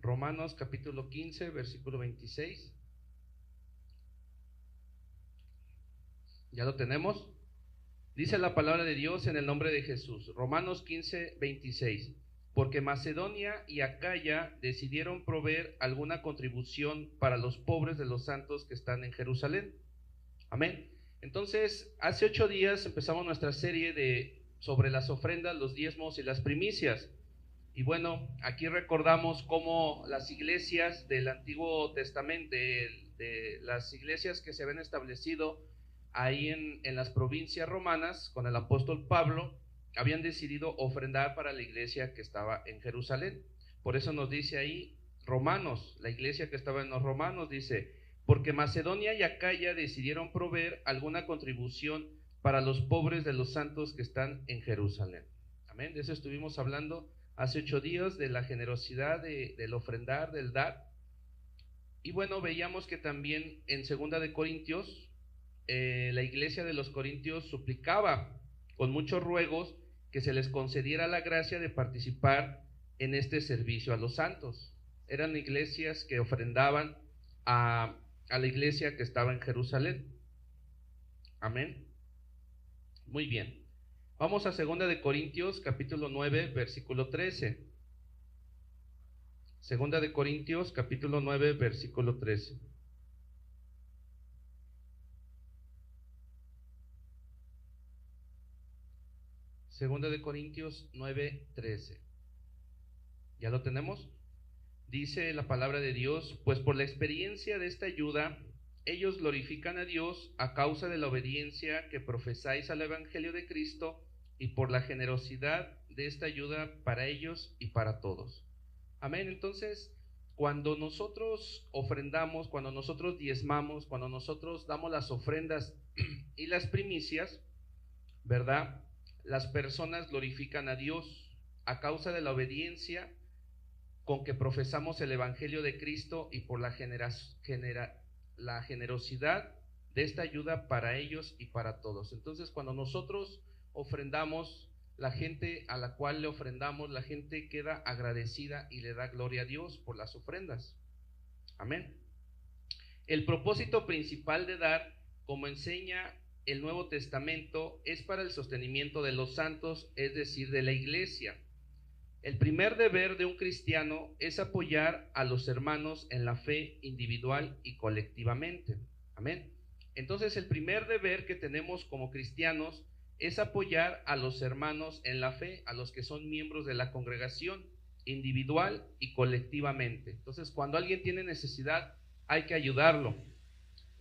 Romanos capítulo 15, versículo 26. ¿Ya lo tenemos? Dice la palabra de Dios en el nombre de Jesús. Romanos 15, 26. Porque Macedonia y Acaya decidieron proveer alguna contribución para los pobres de los santos que están en Jerusalén. Amén. Entonces, hace 8 días empezamos nuestra serie sobre las ofrendas, los diezmos y las primicias. Y bueno, aquí recordamos cómo las iglesias del Antiguo Testamento, de las iglesias que se habían establecido ahí en las provincias romanas con el apóstol Pablo, habían decidido ofrendar para la iglesia que estaba en Jerusalén. Por eso nos dice ahí Romanos, la iglesia que estaba en los Romanos, dice: porque Macedonia y Acaya decidieron proveer alguna contribución para los pobres de los santos que están en Jerusalén. Amén. De eso estuvimos hablando hace 8 días, de la generosidad, del ofrendar, del dar. Y bueno, veíamos que también en 2 Corintios, la iglesia de los Corintios suplicaba con muchos ruegos que se les concediera la gracia de participar en este servicio a los santos. Eran iglesias que ofrendaban a la iglesia que estaba en Jerusalén. Amén. Muy bien. Vamos a 2 Corintios capítulo 9, versículo 13. 2 Corintios capítulo 9, versículo 13. Segunda de Corintios 9, 13. ¿Ya lo tenemos? Dice la palabra de Dios: pues por la experiencia de esta ayuda, ellos glorifican a Dios a causa de la obediencia que profesáis al Evangelio de Cristo, y por la generosidad de esta ayuda para ellos y para todos. Amén. Entonces, cuando nosotros ofrendamos, cuando nosotros diezmamos, cuando nosotros damos las ofrendas y las primicias, ¿verdad? Las personas glorifican a Dios a causa de la obediencia con que profesamos el Evangelio de Cristo, y por la generosidad de esta ayuda para ellos y para todos. Entonces, cuando nosotros ofrendamos, la gente a la cual le ofrendamos, la gente queda agradecida y le da gloria a Dios por las ofrendas. Amén. El propósito principal de dar, como enseña el Nuevo Testamento, es para el sostenimiento de los santos, es decir, de la iglesia. El primer deber de un cristiano es apoyar a los hermanos en la fe individual y colectivamente. Amén. Entonces, el primer deber que tenemos como cristianos es apoyar a los hermanos en la fe, a los que son miembros de la congregación, individual y colectivamente. Entonces, cuando alguien tiene necesidad, hay que ayudarlo.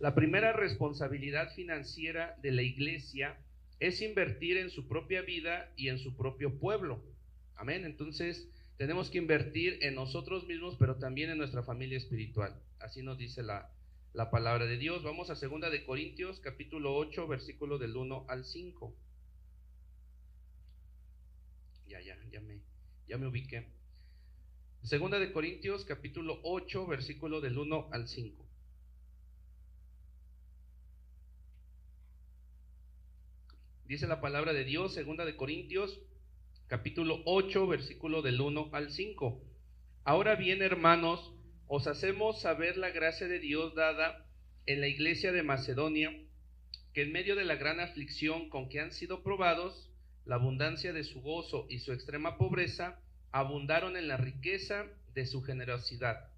La primera responsabilidad financiera de la iglesia es invertir en su propia vida y en su propio pueblo. Amén. Entonces, tenemos que invertir en nosotros mismos, pero también en nuestra familia espiritual. Así nos dice la palabra de Dios. Vamos a 2 Corintios capítulo 8, versículo del 1 al 5. Ya me ubiqué. 2 Corintios capítulo 8, versículo del 1 al 5. Dice la palabra de Dios, 2 Corintios capítulo 8, versículo del 1 al 5. Ahora bien, hermanos, os hacemos saber la gracia de Dios dada en la iglesia de Macedonia, que en medio de la gran aflicción con que han sido probados, la abundancia de su gozo y su extrema pobreza abundaron en la riqueza de su generosidad.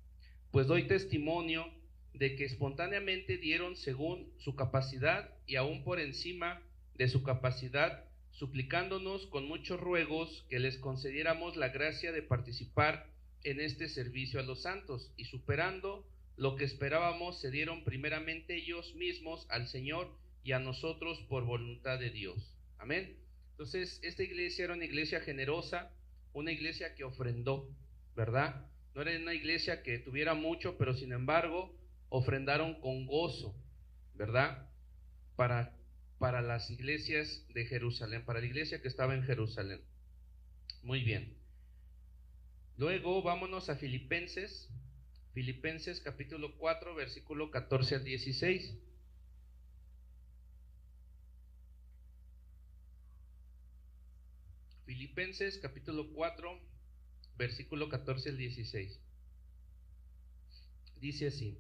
Pues doy testimonio de que espontáneamente dieron según su capacidad, y aún por encima de su capacidad, suplicándonos con muchos ruegos que les concediéramos la gracia de participar en este servicio a los santos, y superando lo que esperábamos, se dieron primeramente ellos mismos al Señor y a nosotros por voluntad de Dios. Amén. Entonces, esta iglesia era una iglesia generosa, una iglesia que ofrendó, ¿verdad? No era una iglesia que tuviera mucho, pero sin embargo ofrendaron con gozo, ¿verdad? Para las iglesias de Jerusalén, para la iglesia que estaba en Jerusalén. Muy bien. Luego vámonos a Filipenses capítulo 4, versículo 14 al 16. Filipenses capítulo 4, versículo 14 al 16. dice así: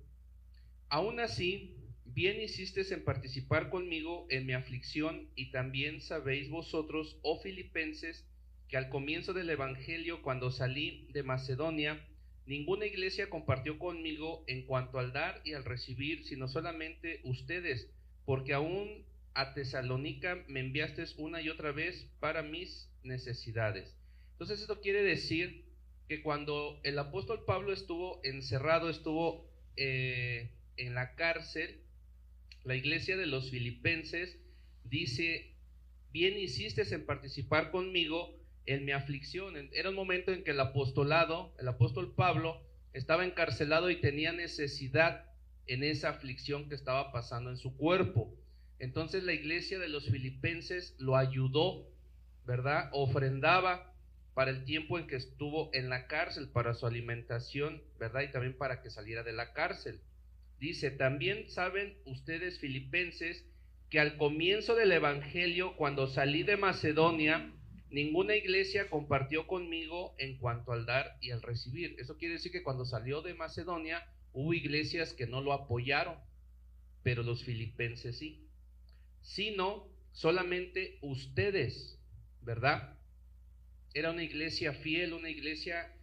aún así, bien hiciste en participar conmigo en mi aflicción, y también sabéis vosotros, oh filipenses, que al comienzo del evangelio, cuando salí de Macedonia, ninguna iglesia compartió conmigo en cuanto al dar y al recibir, sino solamente ustedes, porque aún a Tesalónica me enviasteis una y otra vez para mis necesidades. Entonces esto quiere decir que cuando el apóstol Pablo estuvo encerrado, estuvo en la cárcel, la iglesia de los filipenses dice: bien hiciste en participar conmigo en mi aflicción. Era un momento en que el apóstol Pablo, estaba encarcelado y tenía necesidad en esa aflicción que estaba pasando en su cuerpo. Entonces la iglesia de los filipenses lo ayudó, ¿verdad? Ofrendaba para el tiempo en que estuvo en la cárcel, para su alimentación, ¿verdad? Y también para que saliera de la cárcel. Dice: también saben ustedes, filipenses, que al comienzo del evangelio, cuando salí de Macedonia, ninguna iglesia compartió conmigo en cuanto al dar y al recibir. Eso quiere decir que cuando salió de Macedonia hubo iglesias que no lo apoyaron, pero los filipenses sí. Sino solamente ustedes, ¿verdad? Era una iglesia fiel, una iglesia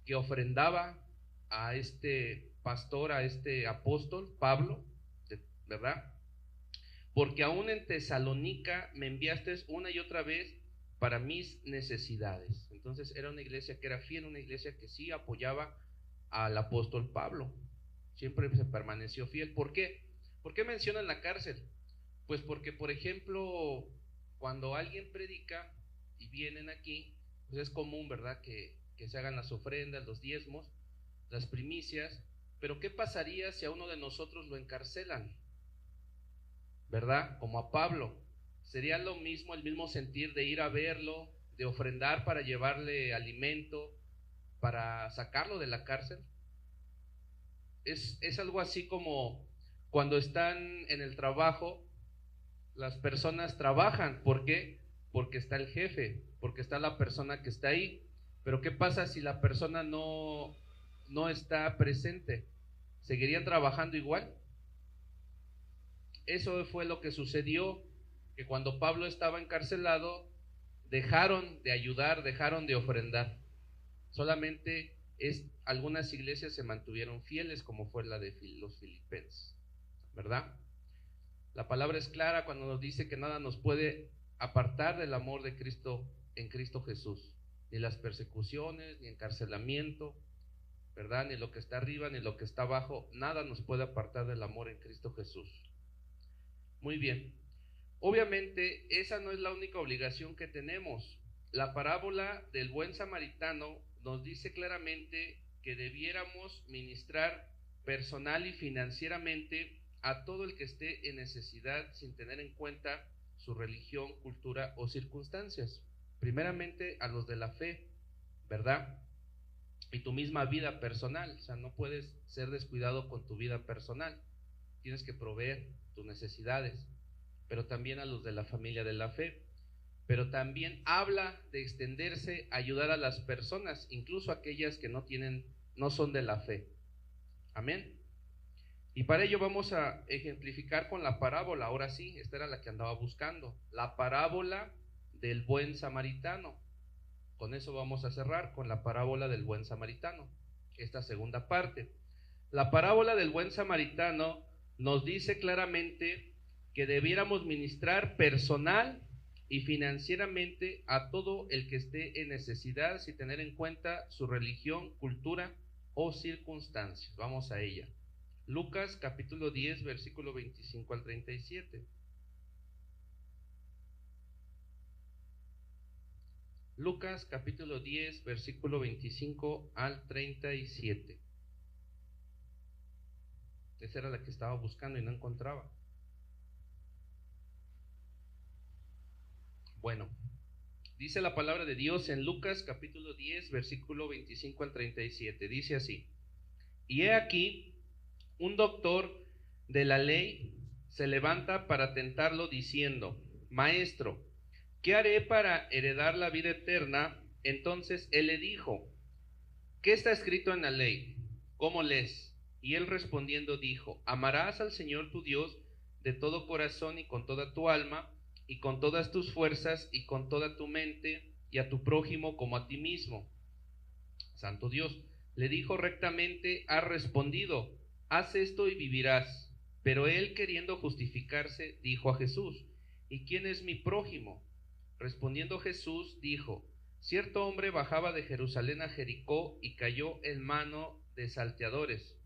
que ofrendaba a este pastor, a este apóstol Pablo, ¿verdad? Porque aún en Tesalónica me enviaste una y otra vez para mis necesidades. Entonces era una iglesia que era fiel, una iglesia que sí apoyaba al apóstol Pablo. Siempre se permaneció fiel. ¿Por qué? ¿Por qué mencionan la cárcel? Pues porque, por ejemplo, cuando alguien predica y vienen aquí, pues es común, ¿verdad?, que se hagan las ofrendas, los diezmos, las primicias. Pero ¿qué pasaría si a uno de nosotros lo encarcelan? ¿Verdad? Como a Pablo. ¿Sería lo mismo, el mismo sentir de ir a verlo, de ofrendar para llevarle alimento, para sacarlo de la cárcel? Es algo así como cuando están en el trabajo, las personas trabajan. ¿Por qué? Porque está el jefe, porque está la persona que está ahí. Pero ¿qué pasa si la persona no está presente? ¿Seguirían trabajando igual? Eso fue lo que sucedió, que cuando Pablo estaba encarcelado, dejaron de ayudar, dejaron de ofrendar. Solamente algunas iglesias se mantuvieron fieles, como fue la de los filipenses, ¿verdad? La palabra es clara cuando nos dice que nada nos puede apartar del amor de Cristo en Cristo Jesús, ni las persecuciones, ni encarcelamiento, ¿verdad? Ni lo que está arriba, ni lo que está abajo, nada nos puede apartar del amor en Cristo Jesús. Muy bien. Obviamente esa no es la única obligación que tenemos. La parábola del buen samaritano nos dice claramente que debiéramos ministrar personal y financieramente a todo el que esté en necesidad, sin tener en cuenta su religión, cultura o circunstancias. Primeramente a los de la fe, ¿verdad? Y tu misma vida personal. O sea, no puedes ser descuidado con tu vida personal. Tienes que proveer tus necesidades, pero también a los de la familia de la fe. Pero también habla de extenderse a ayudar a las personas, incluso aquellas que no son de la fe. Amén. Y para ello vamos a ejemplificar con la parábola. Ahora sí, esta era la que andaba buscando, la parábola del buen samaritano. Con eso vamos a cerrar, con la parábola del buen samaritano, esta segunda parte. La parábola del buen samaritano nos dice claramente que debiéramos ministrar personal y financieramente a todo el que esté en necesidad, sin tener en cuenta su religión, cultura o circunstancias. Vamos a ella. Lucas capítulo 10, versículo 25 al 37. Lucas capítulo 10, versículo 25 al 37. Esa era la que estaba buscando y no encontraba. Bueno, dice la palabra de Dios en Lucas capítulo 10, versículo 25 al 37. Dice así: y he aquí, un doctor de la ley se levanta para tentarlo diciendo: Maestro, ¿qué haré para heredar la vida eterna? Entonces él le dijo: ¿qué está escrito en la ley? ¿Cómo lees? Y él respondiendo dijo: amarás al Señor tu Dios de todo corazón y con toda tu alma y con todas tus fuerzas y con toda tu mente, y a tu prójimo como a ti mismo. Santo Dios, le dijo rectamente: has respondido, haz esto y vivirás. Pero él, queriendo justificarse, dijo a Jesús: ¿y quién es mi prójimo? Respondiendo Jesús dijo: cierto hombre bajaba de Jerusalén a Jericó y cayó en mano de salteadores,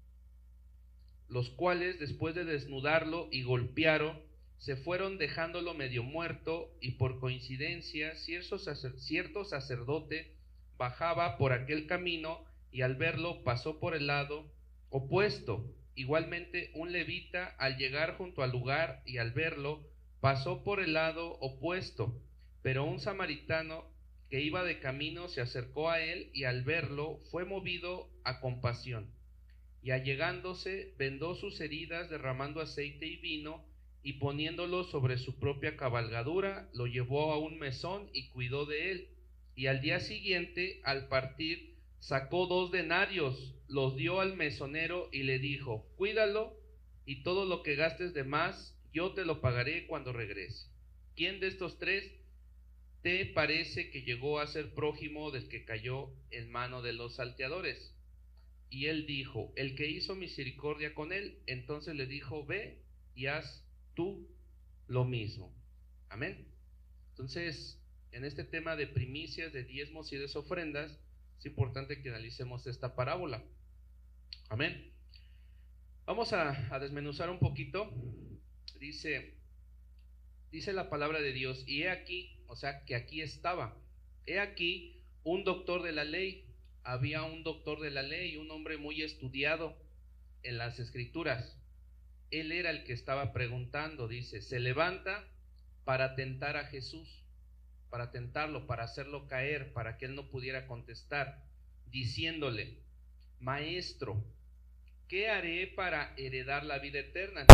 los cuales, después de desnudarlo y golpearon, se fueron dejándolo medio muerto. Y por coincidencia cierto sacerdote bajaba por aquel camino, y al verlo pasó por el lado opuesto. Igualmente un levita, al llegar junto al lugar y al verlo, pasó por el lado opuesto. Pero un samaritano que iba de camino se acercó a él, y al verlo fue movido a compasión, y allegándose vendó sus heridas, derramando aceite y vino, y poniéndolo sobre su propia cabalgadura, lo llevó a un mesón y cuidó de él. Y al día siguiente, al partir, sacó 2 denarios, los dio al mesonero y le dijo: cuídalo, y todo lo que gastes de más yo te lo pagaré cuando regrese. ¿Quién de estos 3 te parece que llegó a ser prójimo del que cayó en mano de los salteadores? Y él dijo: el que hizo misericordia con él. Entonces le dijo: ve y haz tú lo mismo. Amén. Entonces, en este tema de primicias, de diezmos y de ofrendas, es importante que analicemos esta parábola. Amén. Vamos a desmenuzar un poquito. Dice la palabra de Dios: y he aquí, o sea que aquí estaba, he aquí un doctor de la ley. Había un doctor de la ley, un hombre muy estudiado en las escrituras. Él era el que estaba preguntando. Dice: se levanta para tentar a Jesús, para tentarlo, para hacerlo caer, para que él no pudiera contestar, diciéndole: maestro, ¿qué haré para heredar la vida eterna?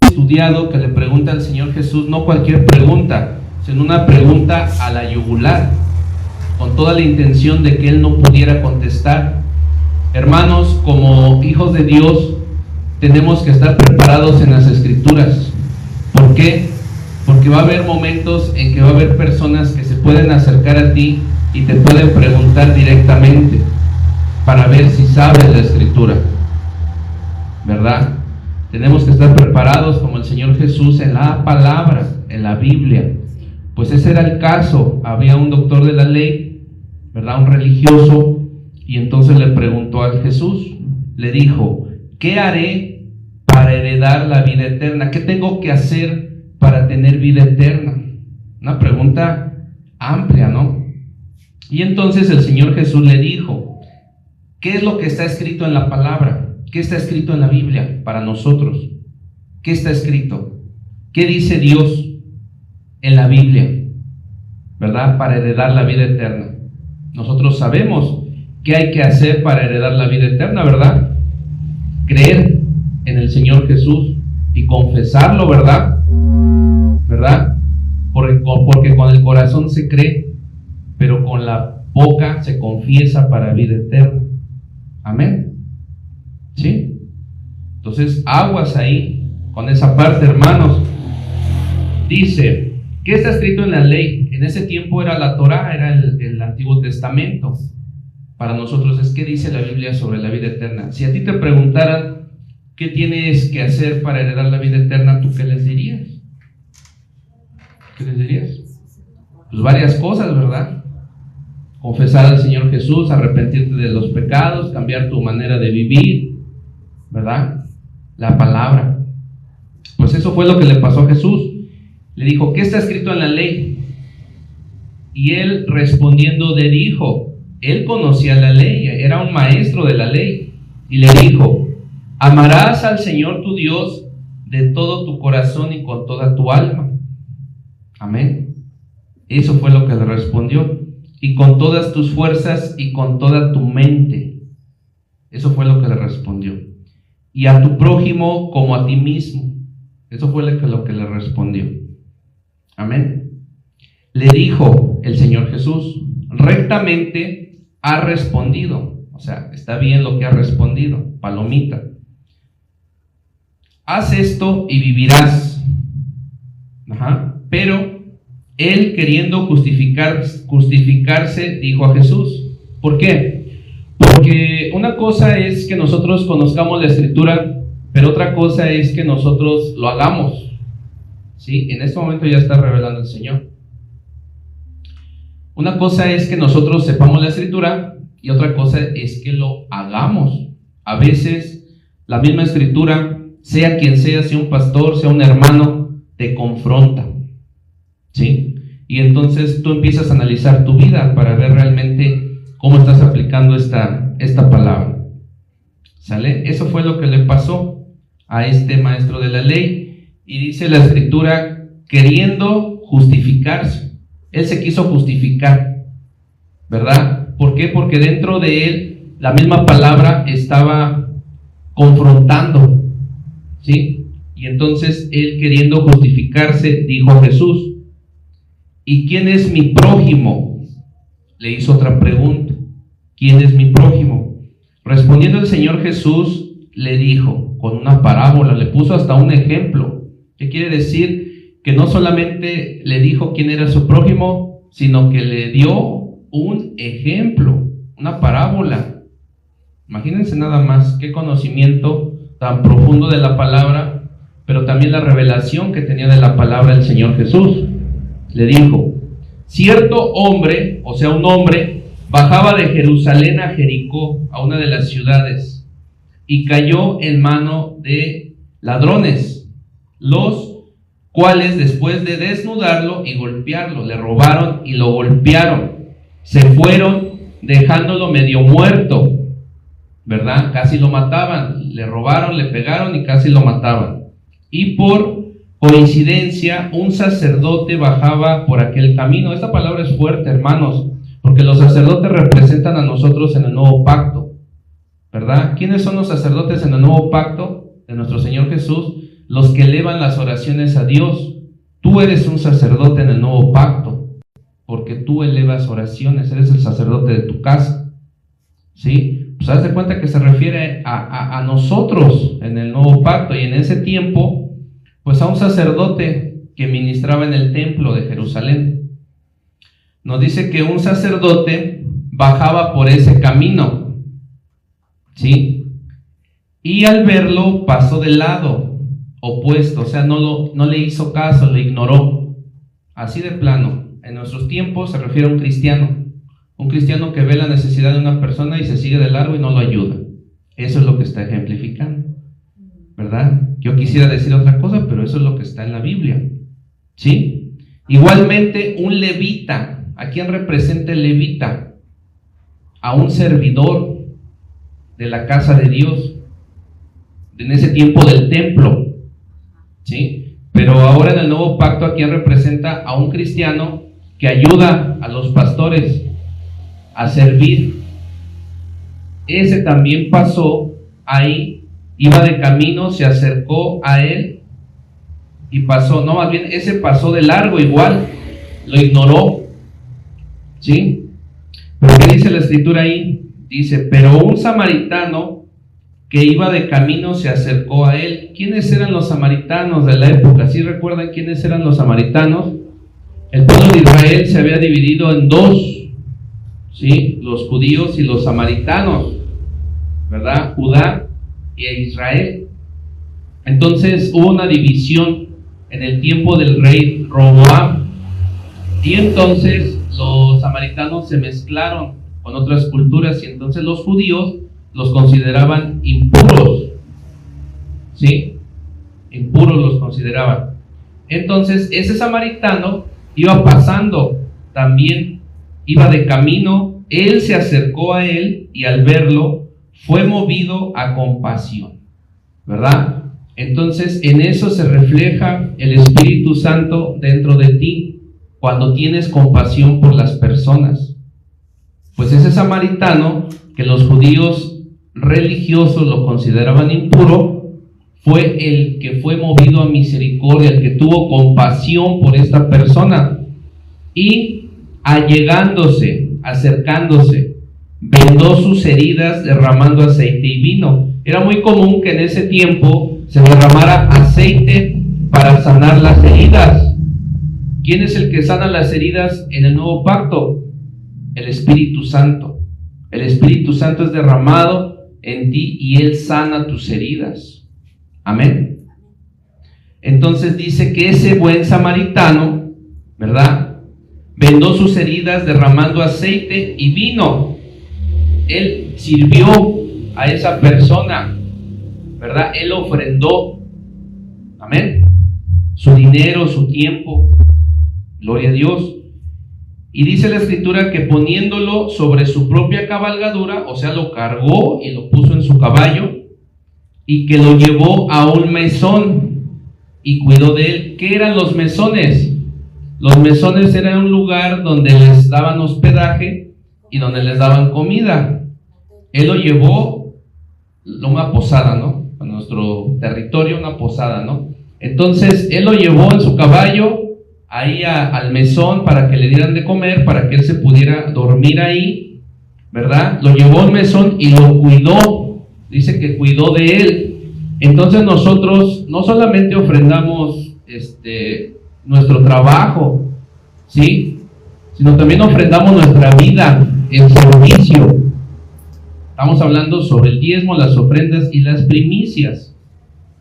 Estudiado que le pregunta al Señor Jesús, no cualquier pregunta, sino una pregunta a la yugular, con toda la intención de que él no pudiera contestar. Hermanos, como hijos de Dios, tenemos que estar preparados en las escrituras. ¿Por qué? Porque va a haber momentos en que va a haber personas que se pueden acercar a ti y te pueden preguntar directamente para ver si sabes la escritura, ¿verdad? Tenemos que estar preparados como el Señor Jesús en la palabra, en la Biblia. Pues ese era el caso. Había un doctor de la ley, ¿verdad? Un religioso, y entonces le preguntó a Jesús, le dijo: ¿qué haré para heredar la vida eterna? ¿Qué tengo que hacer para tener vida eterna? Una pregunta amplia, ¿no? Y entonces el Señor Jesús le dijo: ¿qué es lo que está escrito en la palabra? ¿Qué está escrito en la Biblia para nosotros? ¿Qué está escrito? ¿Qué dice Dios en la Biblia, ¿verdad? Para heredar la vida eterna. Nosotros sabemos qué hay que hacer para heredar la vida eterna, ¿verdad? Creer en el Señor Jesús y confesarlo, ¿verdad? ¿Verdad? Porque con el corazón se cree, pero con la boca se confiesa para vida eterna. Amén. ¿Sí? Entonces, aguas ahí con esa parte, hermanos. Dice: ¿qué está escrito en la ley? En ese tiempo era la Torá, era el Antiguo Testamento. Para nosotros es: ¿qué dice la Biblia sobre la vida eterna? Si a ti te preguntaran qué tienes que hacer para heredar la vida eterna, ¿tú qué les dirías? ¿Qué les dirías? Pues varias cosas, ¿verdad? Confesar al Señor Jesús, arrepentirte de los pecados, cambiar tu manera de vivir, ¿verdad? La palabra. Pues eso fue lo que le pasó a Jesús. Le dijo: ¿qué está escrito en la ley? Y él respondiendo le dijo, él conocía la ley, era un maestro de la ley, y le dijo: amarás al Señor tu Dios de todo tu corazón y con toda tu alma. Amén. Eso fue lo que le respondió. Y con todas tus fuerzas y con toda tu mente. Eso fue lo que le respondió. Y a tu prójimo como a ti mismo. Eso fue lo que le respondió. Amén. Le dijo el Señor Jesús: rectamente ha respondido. O sea, está bien lo que ha respondido, palomita. Haz esto y vivirás. Pero él, queriendo justificarse, dijo a Jesús. ¿Por qué? Porque una cosa es que nosotros conozcamos la Escritura, pero otra cosa es que nosotros lo hagamos. ¿Sí? En este momento ya está revelando el Señor. Una cosa es que nosotros sepamos la Escritura y otra cosa es que lo hagamos. A veces la misma Escritura, sea quien sea un pastor, sea un hermano, te confronta. ¿Sí? Y entonces tú empiezas a analizar tu vida para ver realmente cómo estás aplicando esta palabra. ¿Sale? Eso fue lo que le pasó a este maestro de la ley. Y dice la Escritura, queriendo justificarse. Él se quiso justificar, ¿verdad? ¿Por qué? Porque dentro de él la misma palabra estaba confrontando, ¿sí? Y entonces él, queriendo justificarse, dijo a Jesús, ¿y quién es mi prójimo? Le hizo otra pregunta, ¿quién es mi prójimo? Respondiendo el Señor Jesús, le dijo, con una parábola, le puso hasta un ejemplo. ¿Qué quiere decir? Que no solamente le dijo quién era su prójimo, sino que le dio un ejemplo, una parábola. Imagínense nada más qué conocimiento tan profundo de la palabra, pero también la revelación que tenía de la palabra el Señor Jesús. Le dijo, cierto hombre, o sea un hombre, bajaba de Jerusalén a Jericó, a una de las ciudades, y cayó en mano de ladrones, los cuales después de desnudarlo y golpearlo, le robaron y lo golpearon, se fueron dejándolo medio muerto, ¿verdad? Casi lo mataban, le robaron, le pegaron y casi lo mataban. Y por coincidencia, un sacerdote bajaba por aquel camino. Esta palabra es fuerte, hermanos, porque los sacerdotes representan a nosotros en el nuevo pacto, ¿verdad? ¿Quiénes son los sacerdotes en el nuevo pacto de nuestro Señor Jesús? Los que elevan las oraciones a Dios. Tú eres un sacerdote en el nuevo pacto, porque tú elevas oraciones, eres el sacerdote de tu casa. ¿Sí? Pues haz de cuenta que se refiere a nosotros en el nuevo pacto, y en ese tiempo, pues a un sacerdote que ministraba en el templo de Jerusalén. Nos dice que un sacerdote bajaba por ese camino, ¿sí? Y al verlo pasó de lado opuesto, o sea, no le hizo caso, lo ignoró, así de plano. En nuestros tiempos se refiere a un cristiano que ve la necesidad de una persona y se sigue de largo y no lo ayuda. Eso es lo que está ejemplificando, ¿verdad? Yo quisiera decir otra cosa, pero eso es lo que está en la Biblia, ¿sí? Igualmente, un levita, ¿a quién representa el levita? A un servidor de la casa de Dios, en ese tiempo del templo, ¿sí? Pero ahora en el nuevo pacto, ¿a quién representa? A un cristiano que ayuda a los pastores a servir. Ese también pasó ahí, iba de camino, se acercó a él y pasó, no, más bien ese pasó de largo igual, lo ignoró, ¿sí? Pero ¿qué dice la Escritura ahí? Dice, pero un samaritano que iba de camino se acercó a él. ¿Quiénes eran los samaritanos de la época? ¿Sí recuerdan quiénes eran los samaritanos? El pueblo de Israel se había dividido en dos, ¿sí? Los judíos y los samaritanos, ¿verdad? Judá y Israel. Entonces hubo una división en el tiempo del rey Roboam, y entonces los samaritanos se mezclaron con otras culturas, y entonces los judíos los consideraban impuros, ¿sí? Impuros los consideraban. Entonces ese samaritano iba pasando también, iba de camino, él se acercó a él y al verlo fue movido a compasión, ¿verdad? Entonces en eso se refleja el Espíritu Santo dentro de ti, cuando tienes compasión por las personas. Pues ese samaritano, que los judíos religiosos lo consideraban impuro, fue el que fue movido a misericordia, el que tuvo compasión por esta persona, y allegándose, acercándose, vendó sus heridas derramando aceite y vino. Era muy común que en ese tiempo se derramara aceite para sanar las heridas. ¿Quién es el que sana las heridas en el nuevo pacto? El Espíritu Santo. El Espíritu Santo es derramado en ti y Él sana tus heridas. Amén. Entonces dice que ese buen samaritano, ¿verdad?, vendó sus heridas derramando aceite y vino. Él sirvió a esa persona, ¿verdad? Él ofrendó, amén, su dinero, su tiempo, gloria a Dios. Y dice la Escritura que poniéndolo sobre su propia cabalgadura, o sea, lo cargó y lo puso en su caballo, y que lo llevó a un mesón y cuidó de él. ¿Qué eran los mesones? Los mesones eran un lugar donde les daban hospedaje y donde les daban comida. Él lo llevó a una posada, ¿no? A nuestro territorio, una posada, ¿no? Entonces, él lo llevó en su caballo ahí al mesón para que le dieran de comer, para que él se pudiera dormir ahí, ¿verdad? Lo llevó al mesón y lo cuidó. Dice que cuidó de él. Entonces nosotros no solamente ofrendamos nuestro trabajo, ¿sí?, sino también ofrendamos nuestra vida en servicio. Estamos hablando sobre el diezmo, las ofrendas y las primicias.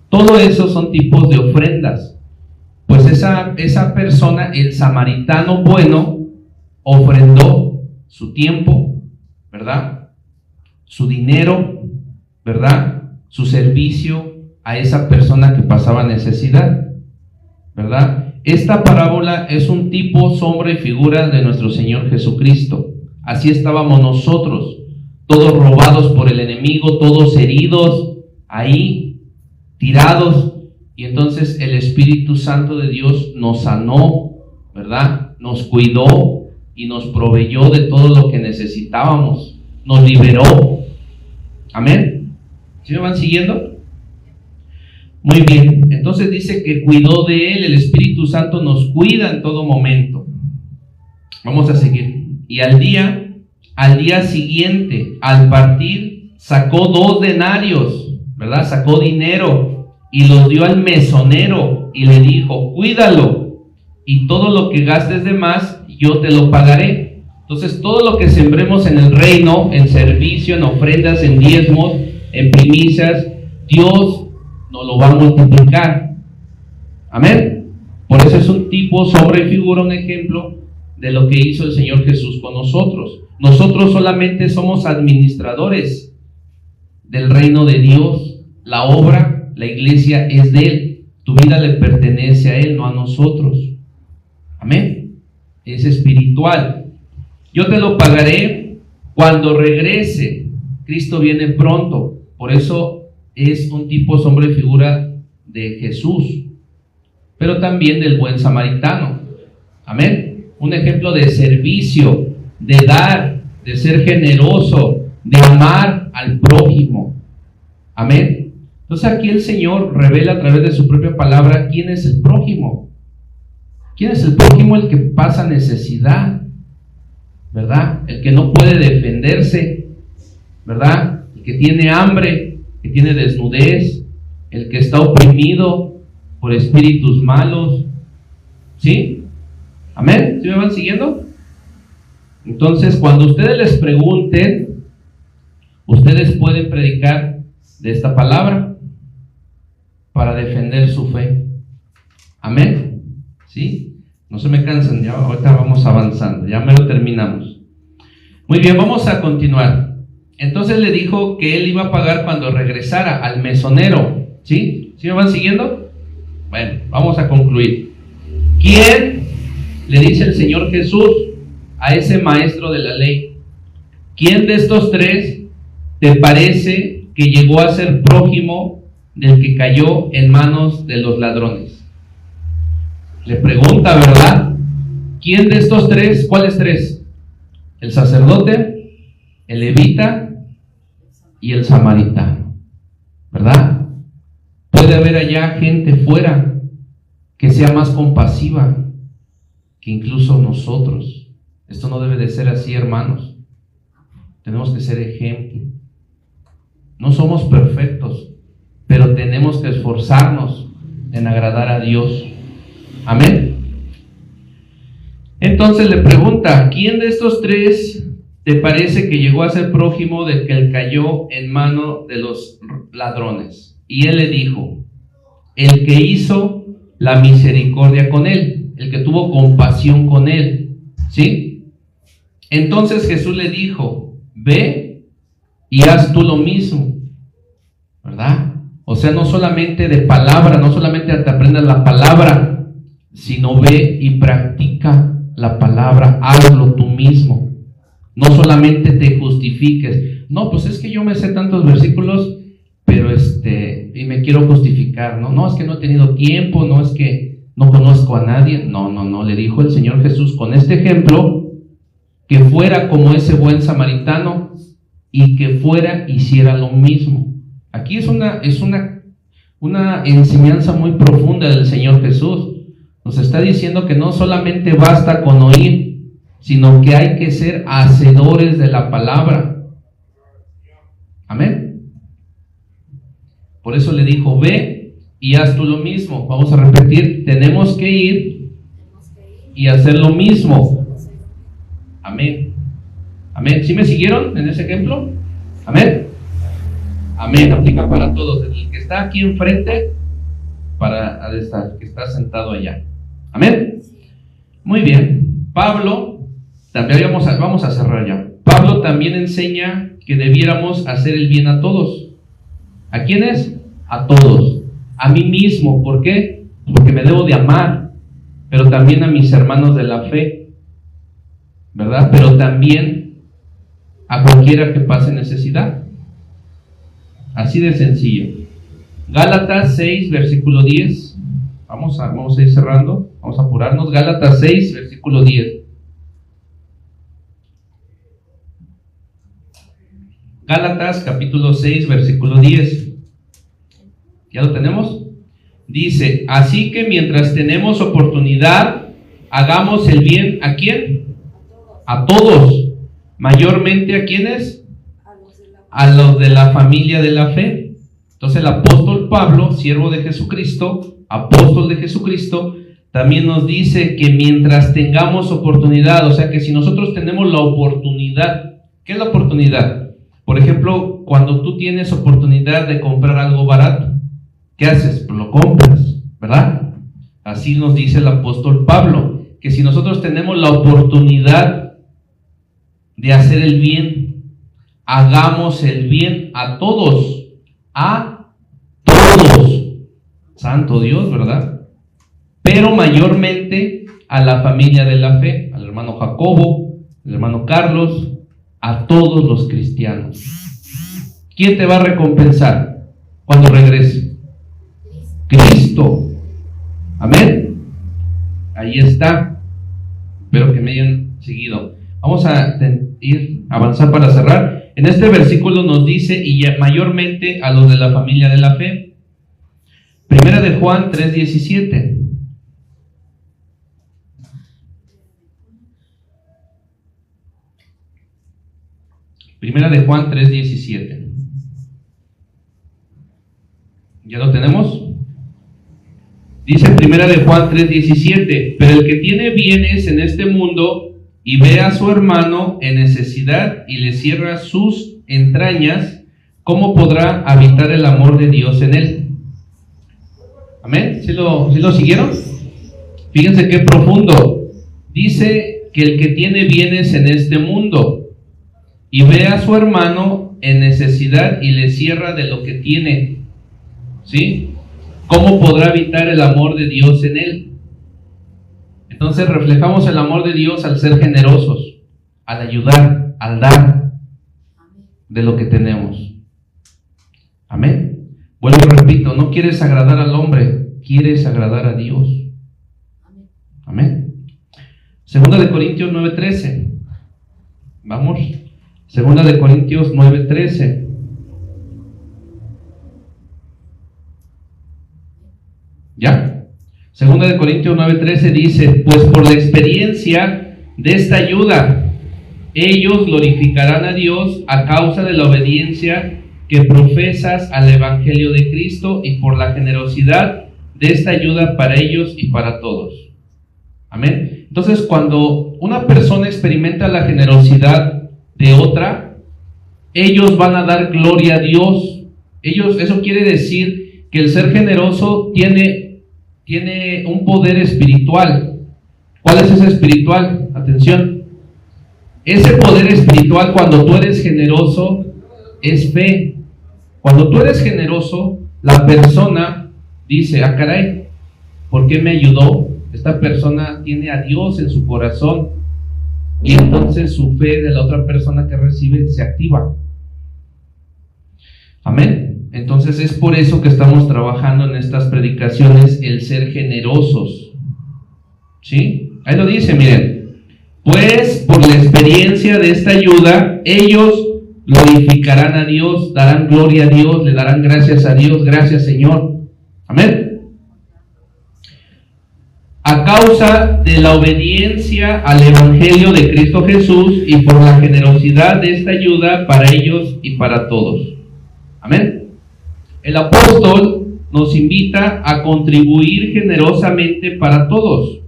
Todo eso son tipos de ofrendas. Pues esa persona, el samaritano bueno, ofrendó su tiempo, ¿verdad?, su dinero, ¿verdad?, su servicio a esa persona que pasaba necesidad, ¿verdad? Esta parábola es un tipo, sombra y figura de nuestro Señor Jesucristo. Así estábamos nosotros, todos robados por el enemigo, todos heridos, ahí, tirados, y entonces el Espíritu Santo de Dios nos sanó, ¿verdad? Nos cuidó y nos proveyó de todo lo que necesitábamos, nos liberó. Amén. ¿Sí me van siguiendo? Muy bien, entonces dice que cuidó de él. El Espíritu Santo nos cuida en todo momento. Vamos a seguir. Y al día siguiente, al partir, sacó 2 denarios, ¿verdad? Sacó dinero y los dio al mesonero y le dijo: cuídalo, y todo lo que gastes de más, yo te lo pagaré. Entonces, todo lo que sembremos en el reino, en servicio, en ofrendas, en diezmos, en primicias, Dios nos lo va a multiplicar. Amén. Por eso es un tipo, sombra y figura, un ejemplo de lo que hizo el Señor Jesús con nosotros. Nosotros solamente somos administradores del reino de Dios. La obra, la iglesia es de Él. Tu vida le pertenece a Él, no a nosotros. Amén. Es espiritual. Yo te lo pagaré cuando regrese. Cristo viene pronto. Por eso es un tipo, sombra y figura de Jesús, pero también del buen samaritano. Amén. Un ejemplo de servicio, de dar, de ser generoso, de amar al prójimo. Amén. Entonces aquí el Señor revela a través de su propia palabra quién es el prójimo. ¿Quién es el prójimo? El que pasa necesidad, ¿verdad? El que no puede defenderse, ¿verdad? El que tiene hambre, que tiene desnudez, el que está oprimido por espíritus malos. ¿Sí? Amén. ¿Sí me van siguiendo? Entonces, cuando ustedes les pregunten, ustedes pueden predicar de esta palabra para defender su fe. Amén. ¿Sí? No se me cansen, ya ahorita vamos avanzando, ya me lo terminamos. Muy bien, vamos a continuar. Entonces le dijo que él iba a pagar cuando regresara al mesonero. ¿Sí? ¿Sí me van siguiendo? Bueno, vamos a concluir. ¿Quién, le dice el Señor Jesús a ese maestro de la ley, quién de estos 3 te parece que llegó a ser prójimo del que cayó en manos de los ladrones? Le pregunta, ¿verdad? ¿Quién de estos 3? ¿Cuáles 3? El sacerdote, el levita y el samaritano, ¿verdad? Puede haber allá gente fuera que sea más compasiva que incluso nosotros. Esto no debe de ser así, hermanos. tenemos que ser ejemplo. No somos perfectos, pero tenemos que esforzarnos en agradar a Dios. Amén. Entonces le pregunta, ¿quién de estos tres te parece que llegó a ser prójimo de que él cayó en mano de los ladrones? Y él le dijo, el que hizo la misericordia con él, el que tuvo compasión con él, ¿sí? Entonces Jesús le dijo, ve y haz tú lo mismo, ¿verdad? O sea, no solamente de palabra, no solamente te aprendas la palabra, sino ve y practica la palabra, hazlo tú mismo. No solamente te justifiques. No, pues es que yo me sé tantos versículos, pero y me quiero justificar. No, es que no he tenido tiempo, no es que no conozco a nadie. No, le dijo el Señor Jesús con este ejemplo, que fuera como ese buen samaritano y que fuera, hiciera lo mismo. Aquí es una enseñanza muy profunda del Señor Jesús. Nos está diciendo que no solamente basta con oír, sino que hay que ser hacedores de la palabra. Amén. Por eso le dijo, ve y haz tú lo mismo. Vamos a repetir, tenemos que ir y hacer lo mismo. Amén. Amén. ¿Sí me siguieron en ese ejemplo? Amén. Amén. Aplica para todos. El que está aquí enfrente, para el que está sentado allá. Amén. Muy bien. Pablo, también vamos a cerrar ya. Pablo también enseña que debiéramos hacer el bien a todos. ¿A quiénes? A todos. A mí mismo. ¿Por qué? Porque me debo de amar, pero también a mis hermanos de la fe, ¿verdad? Pero también a cualquiera que pase necesidad. Así de sencillo. Gálatas 6, versículo 10. Vamos a ir cerrando. Vamos a apurarnos. Gálatas 6, versículo 10. Gálatas capítulo 6, versículo 10. ¿Ya lo tenemos? Dice, así que mientras tenemos oportunidad, hagamos el bien. ¿A quién? A todos. Mayormente ¿a quiénes? A los de la familia de la fe. Entonces el apóstol Pablo, siervo de Jesucristo, apóstol de Jesucristo, también nos dice que mientras tengamos oportunidad, o sea que si nosotros tenemos la oportunidad, ¿qué es la oportunidad? Por ejemplo, cuando tú tienes oportunidad de comprar algo barato, ¿qué haces? Pues lo compras, ¿verdad? Así nos dice el apóstol Pablo, que si nosotros tenemos la oportunidad de hacer el bien, hagamos el bien a todos, a todos. Santo Dios, ¿verdad? Pero mayormente a la familia de la fe, al hermano Jacobo, al hermano Carlos, a todos los cristianos. ¿Quién te va a recompensar cuando regrese? Cristo. Amén. Ahí está. Espero que me hayan seguido. Vamos a avanzar para cerrar. En este versículo nos dice, y mayormente a los de la familia de la fe. Primera de Juan 3:17. Primera de Juan 3:17. ¿Ya lo tenemos? Dice Primera de Juan 3:17, pero el que tiene bienes en este mundo y ve a su hermano en necesidad y le cierra sus entrañas, ¿cómo podrá habitar el amor de Dios en él? ¿Amén? ¿Sí lo siguieron? Fíjense qué profundo. Dice que el que tiene bienes en este mundo y ve a su hermano en necesidad y le cierra de lo que tiene, ¿sí? ¿Cómo podrá habitar el amor de Dios en él? Entonces reflejamos el amor de Dios al ser generosos, al ayudar, al dar de lo que tenemos. Amén. Vuelvo y repito, no quieres agradar al hombre, quieres agradar a Dios. Amén. Segunda de Corintios 9:13. Vamos. Segunda de Corintios 9:13. ¿Ya? Segunda de Corintios 9:13 dice, pues por la experiencia de esta ayuda ellos glorificarán a Dios a causa de la obediencia que profesas al Evangelio de Cristo y por la generosidad de esta ayuda para ellos y para todos. Amén. Entonces, cuando una persona experimenta la generosidad de otra, ellos van a dar gloria a Dios. Eso quiere decir que el ser generoso tiene un poder espiritual. ¿Cuál es ese espiritual? Atención. Ese poder espiritual, cuando tú eres generoso, es fe. Cuando tú eres generoso, la persona dice: ah, caray, ¿por qué me ayudó? Esta persona tiene a Dios en su corazón, y entonces su fe de la otra persona que recibe se activa. Amén. Entonces es por eso que estamos trabajando en estas predicaciones el ser generosos. ¿Sí? Ahí lo dice, miren. Pues por la experiencia de esta ayuda, ellos glorificarán a Dios, darán gloria a Dios, le darán gracias a Dios. Gracias, Señor. Amén. A causa de la obediencia al Evangelio de Cristo Jesús y por la generosidad de esta ayuda para ellos y para todos. Amén. El apóstol nos invita a contribuir generosamente para todos,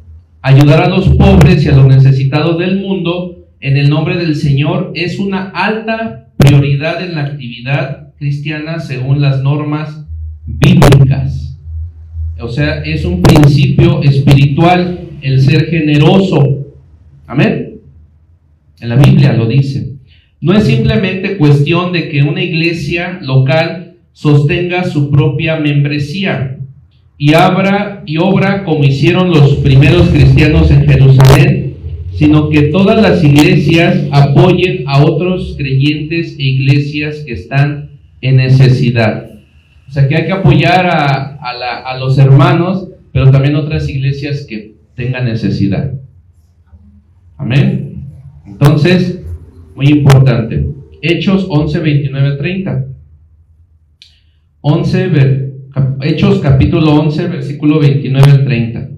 ayudar a los pobres y a los necesitados del mundo en el nombre del Señor es una alta prioridad en la actividad cristiana según las normas bíblicas. O sea, es un principio espiritual el ser generoso. Amén. En la Biblia lo dice. No es simplemente cuestión de que una iglesia local sostenga su propia membresía y obra como hicieron los primeros cristianos en Jerusalén, sino que todas las iglesias apoyen a otros creyentes e iglesias que están en necesidad. O sea que hay que apoyar a los hermanos, pero también otras iglesias que tengan necesidad. Amén. Entonces, muy importante. Hechos 11, 29, 30. Hechos capítulo 11, versículo 29 al 30.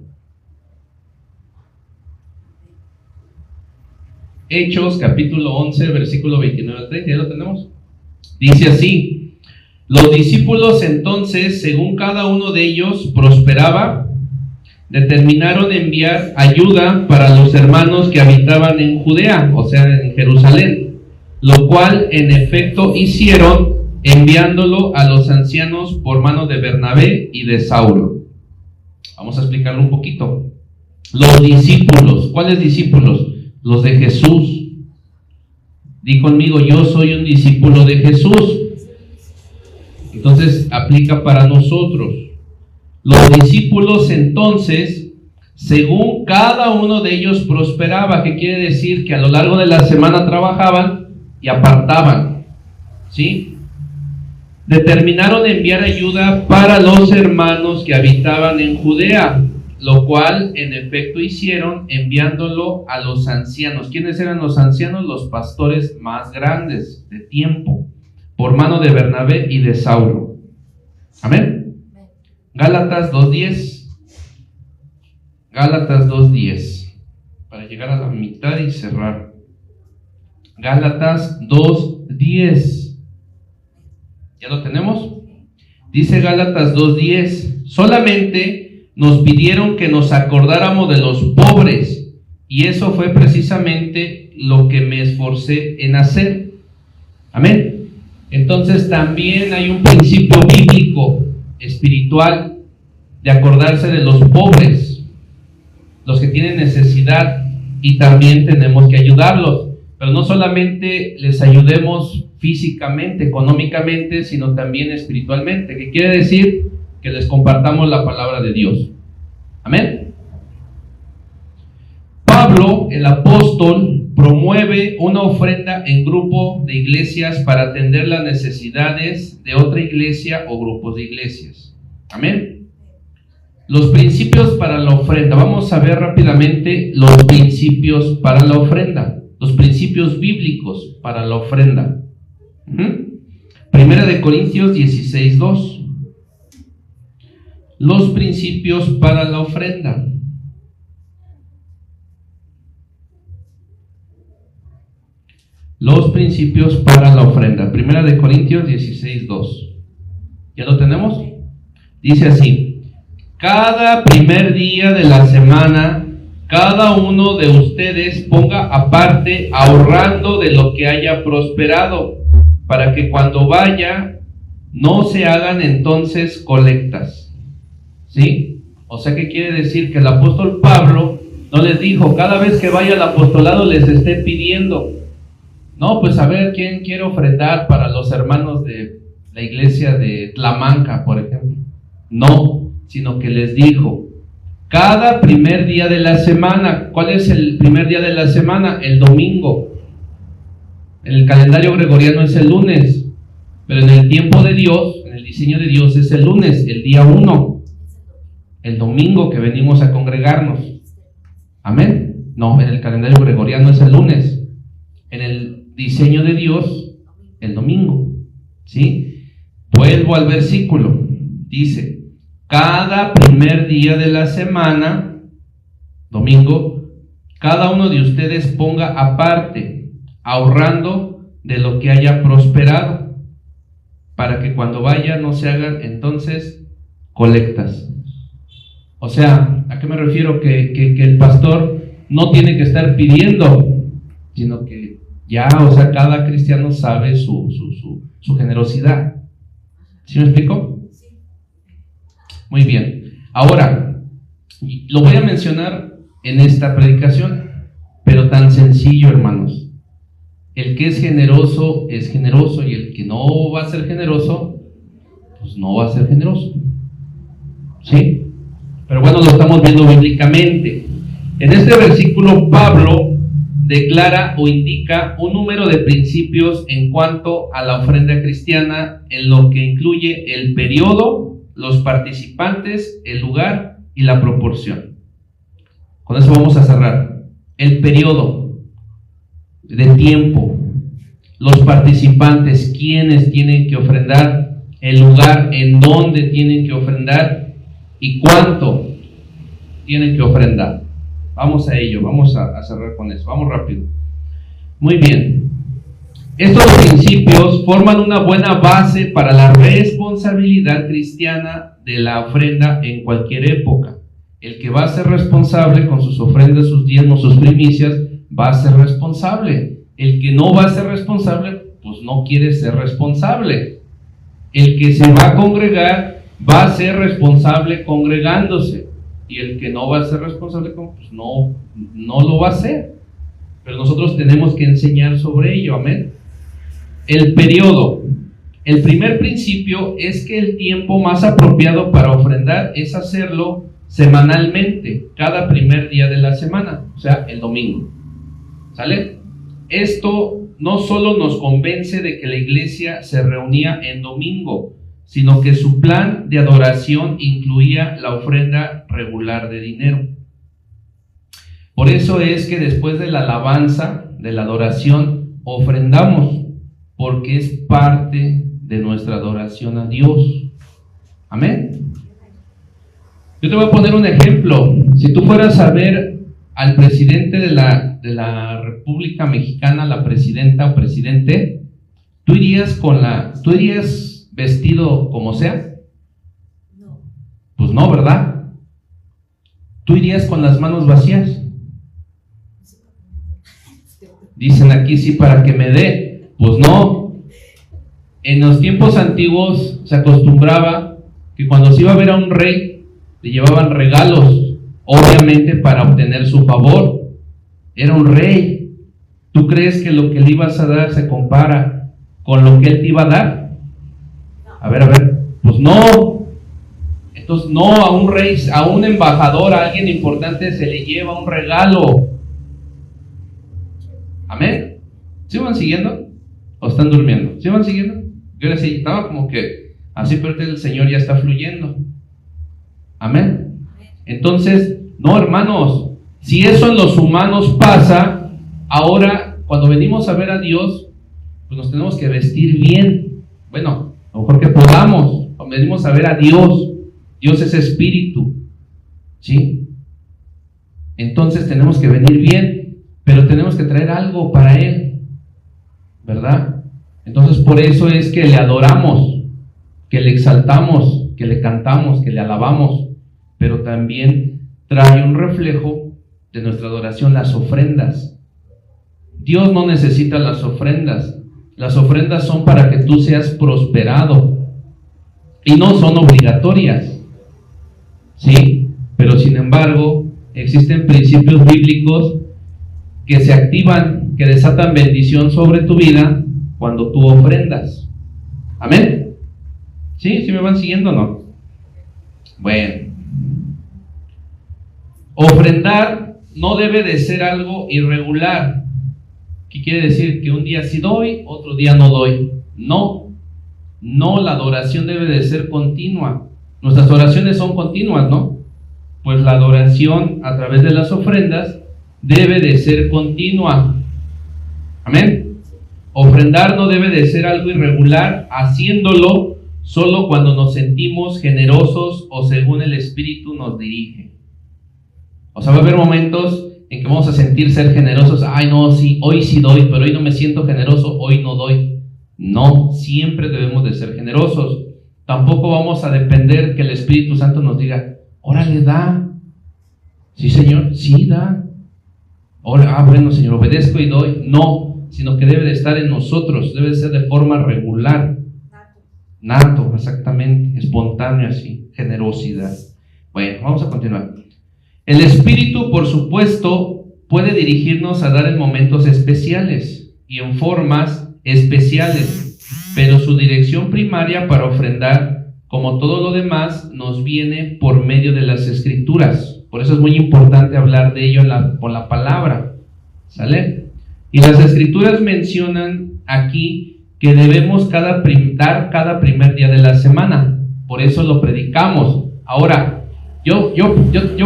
Hechos capítulo 11, versículo 29 al 30. ¿Ya lo tenemos? Dice así: los discípulos entonces, según cada uno de ellos prosperaba, determinaron enviar ayuda para los hermanos que habitaban en Judea, o sea, en Jerusalén, lo cual en efecto hicieron, enviándolo a los ancianos por mano de Bernabé y de Saulo. Vamos a explicarlo un poquito. Los discípulos, ¿cuáles discípulos? Los de Jesús. Di conmigo: yo soy un discípulo de Jesús. Entonces aplica para nosotros. Los discípulos entonces, según cada uno de ellos prosperaba, que quiere decir que a lo largo de la semana trabajaban y apartaban, ¿sí? Determinaron enviar ayuda para los hermanos que habitaban en Judea, lo cual en efecto hicieron, enviándolo a los ancianos. ¿Quiénes eran los ancianos? Los pastores más grandes de tiempo, por mano de Bernabé y de Saulo. Amén. Gálatas 2:10. Gálatas 2:10. Para llegar a la mitad y cerrar. Gálatas 2:10. ¿Ya lo tenemos? Dice Gálatas 2:10. Solamente nos pidieron que nos acordáramos de los pobres, y eso fue precisamente lo que me esforcé en hacer. Amén. Entonces también hay un principio bíblico, espiritual, de acordarse de los pobres, los que tienen necesidad, y también tenemos que ayudarlos. Pero no solamente les ayudemos físicamente, económicamente, sino también espiritualmente. ¿Qué quiere decir? Que les compartamos la palabra de Dios. Amén. Pablo, el apóstol, promueve una ofrenda en grupo de iglesias para atender las necesidades de otra iglesia o grupos de iglesias. Amén. Los principios para la ofrenda. Vamos a ver rápidamente los principios para la ofrenda. Los principios bíblicos para la ofrenda. Primera de Corintios 16:2. Los principios para la ofrenda. los principios para la ofrenda. Primera de Corintios 16:2. ¿Ya lo tenemos? Dice así: cada primer día de la semana, cada uno de ustedes ponga aparte, ahorrando de lo que haya prosperado, para que cuando vaya no se hagan entonces colectas. ¿Sí? O sea, ¿qué quiere decir? Que el apóstol Pablo no les dijo, cada vez que vaya al apostolado les esté pidiendo, no, pues a ver, ¿quién quiere ofrendar para los hermanos de la iglesia de Tlamanca, por ejemplo? No, sino que les dijo, cada primer día de la semana. ¿Cuál es el primer día de la semana? El domingo. En el calendario gregoriano es el lunes, pero en el tiempo de Dios, en el diseño de Dios, es el lunes, el día 1, el domingo que venimos a congregarnos. Amén. No, en el calendario gregoriano es el lunes, en el diseño de Dios, el domingo. ¿Sí? Vuelvo al versículo. Dice, cada primer día de la semana, domingo, cada uno de ustedes ponga aparte, ahorrando de lo que haya prosperado, para que cuando vaya no se hagan entonces colectas. O sea, ¿a qué me refiero? Que el pastor no tiene que estar pidiendo, sino que ya, o sea, cada cristiano sabe su generosidad. ¿Sí me explico? Muy bien. Ahora, lo voy a mencionar en esta predicación, pero tan sencillo, hermanos. El que es generoso y el que no va a ser generoso, pues no va a ser generoso. ¿Sí? Pero bueno, lo estamos viendo bíblicamente. En este versículo, Pablo declara o indica un número de principios en cuanto a la ofrenda cristiana, en lo que incluye el periodo, los participantes, el lugar y la proporción. Con eso vamos a cerrar. El periodo de tiempo, los participantes, quienes tienen que ofrendar, el lugar en donde tienen que ofrendar y cuánto tienen que ofrendar. Vamos a ello, vamos a cerrar con eso, vamos rápido. Muy bien. Estos principios forman una buena base para la responsabilidad cristiana de la ofrenda en cualquier época. El que va a ser responsable con sus ofrendas, sus diezmos, sus primicias, va a ser responsable. El que no va a ser responsable, pues no quiere ser responsable. El que se va a congregar, va a ser responsable congregándose. Y el que no va a ser responsable, pues no lo va a hacer. Pero nosotros tenemos que enseñar sobre ello, amén. El periodo. El primer principio es que el tiempo más apropiado para ofrendar es hacerlo semanalmente, cada primer día de la semana, o sea, el domingo. ¿Sale? Esto no solo nos convence de que la iglesia se reunía en domingo, sino que su plan de adoración incluía la ofrenda regular de dinero. Por eso es que después de la alabanza, de la adoración, ofrendamos, porque es parte de nuestra adoración a Dios. Amén. Yo te voy a poner un ejemplo. Si tú fueras a ver al presidente de la República Mexicana, la presidenta o presidente, ¿tú irías vestido como sea? No. Pues no, ¿verdad? ¿Tú irías con las manos vacías? Dicen aquí, sí, para que me dé. Pues no. En los tiempos antiguos se acostumbraba que cuando se iba a ver a un rey, le llevaban regalos, obviamente para obtener su favor. Era un rey. ¿Tú crees que lo que le ibas a dar se compara con lo que él te iba a dar? A ver, pues no. Entonces no, a un rey, a un embajador, a alguien importante se le lleva un regalo. Amén. ¿Sí van siguiendo? ¿O están durmiendo? ¿Sí van siguiendo? Yo les estaba como que así, pero el Señor ya está fluyendo. Amén. Entonces, no, hermanos, si eso en los humanos pasa, ahora cuando venimos a ver a Dios, pues nos tenemos que vestir bien. Bueno, a lo mejor que podamos. Cuando venimos a ver a Dios, Dios es espíritu, ¿sí? Entonces tenemos que venir bien, pero tenemos que traer algo para Él. ¿verdad? Entonces por eso es que le adoramos, que le exaltamos, que le cantamos, que le alabamos, pero también trae un reflejo de nuestra adoración las ofrendas. Dios no necesita las ofrendas son para que tú seas prosperado y no son obligatorias, ¿sí? Pero sin embargo existen principios bíblicos que se activan, que desatan bendición sobre tu vida cuando tú ofrendas. ¿Amén? ¿Sí? ¿Sí me van siguiendo o no? Bueno, ofrendar no debe de ser algo irregular. ¿Qué quiere decir? Que un día sí doy, otro día no doy. No, la adoración debe de ser continua. Nuestras oraciones son continuas, ¿no? Pues la adoración a través de las ofrendas debe de ser continua. Amén. Ofrendar no debe de ser algo irregular, haciéndolo solo cuando nos sentimos generosos o según el Espíritu nos dirige. O sea, va a haber momentos en que vamos a sentir ser generosos. Ay, no, sí, hoy sí doy, pero hoy no me siento generoso, hoy no doy. No, siempre debemos de ser generosos. Tampoco vamos a depender que el Espíritu Santo nos diga, órale, da. Sí, Señor, sí, da. Bueno, Señor, obedezco y doy. No, sino que debe de estar en nosotros, debe de ser de forma regular. Nato, exactamente, espontáneo así, generosidad. Bueno, vamos a continuar. El Espíritu, por supuesto, puede dirigirnos a dar en momentos especiales y en formas especiales, pero su dirección primaria para ofrendar, como todo lo demás, nos viene por medio de las Escrituras. Por eso es muy importante hablar de ello con la palabra, ¿sale? Y las Escrituras mencionan aquí que debemos dar cada primer día de la semana. Por eso lo predicamos. Ahora, yo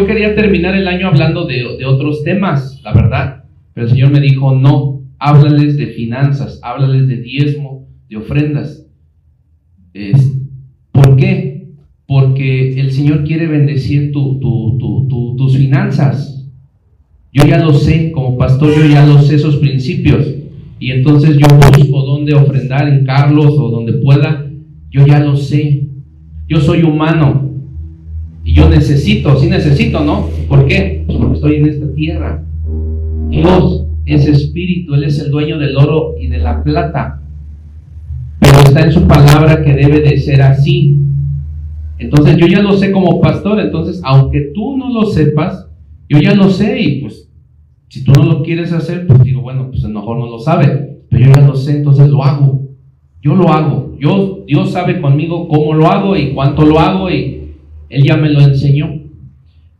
quería terminar el año hablando de otros temas, la verdad, pero el Señor me dijo, no, háblales de finanzas, háblales de diezmo, de ofrendas. ¿Por qué? Porque el Señor quiere bendecir tus finanzas. Yo ya lo sé, como pastor, yo ya lo sé esos principios, y entonces yo busco dónde ofrendar, en Carlos o donde pueda. Yo ya lo sé, yo soy humano. Y yo sí necesito, ¿no? ¿Por qué? Pues porque estoy en esta tierra. Dios es espíritu, Él es el dueño del oro y de la plata. Pero está en su palabra que debe de ser así. Entonces yo ya lo sé como pastor, entonces aunque tú no lo sepas, yo ya lo sé, y pues si tú no lo quieres hacer, pues digo, bueno, pues a lo mejor no lo sabe, pero yo ya lo sé, entonces lo hago. Yo lo hago. Dios sabe conmigo cómo lo hago y cuánto lo hago, y Él ya me lo enseñó.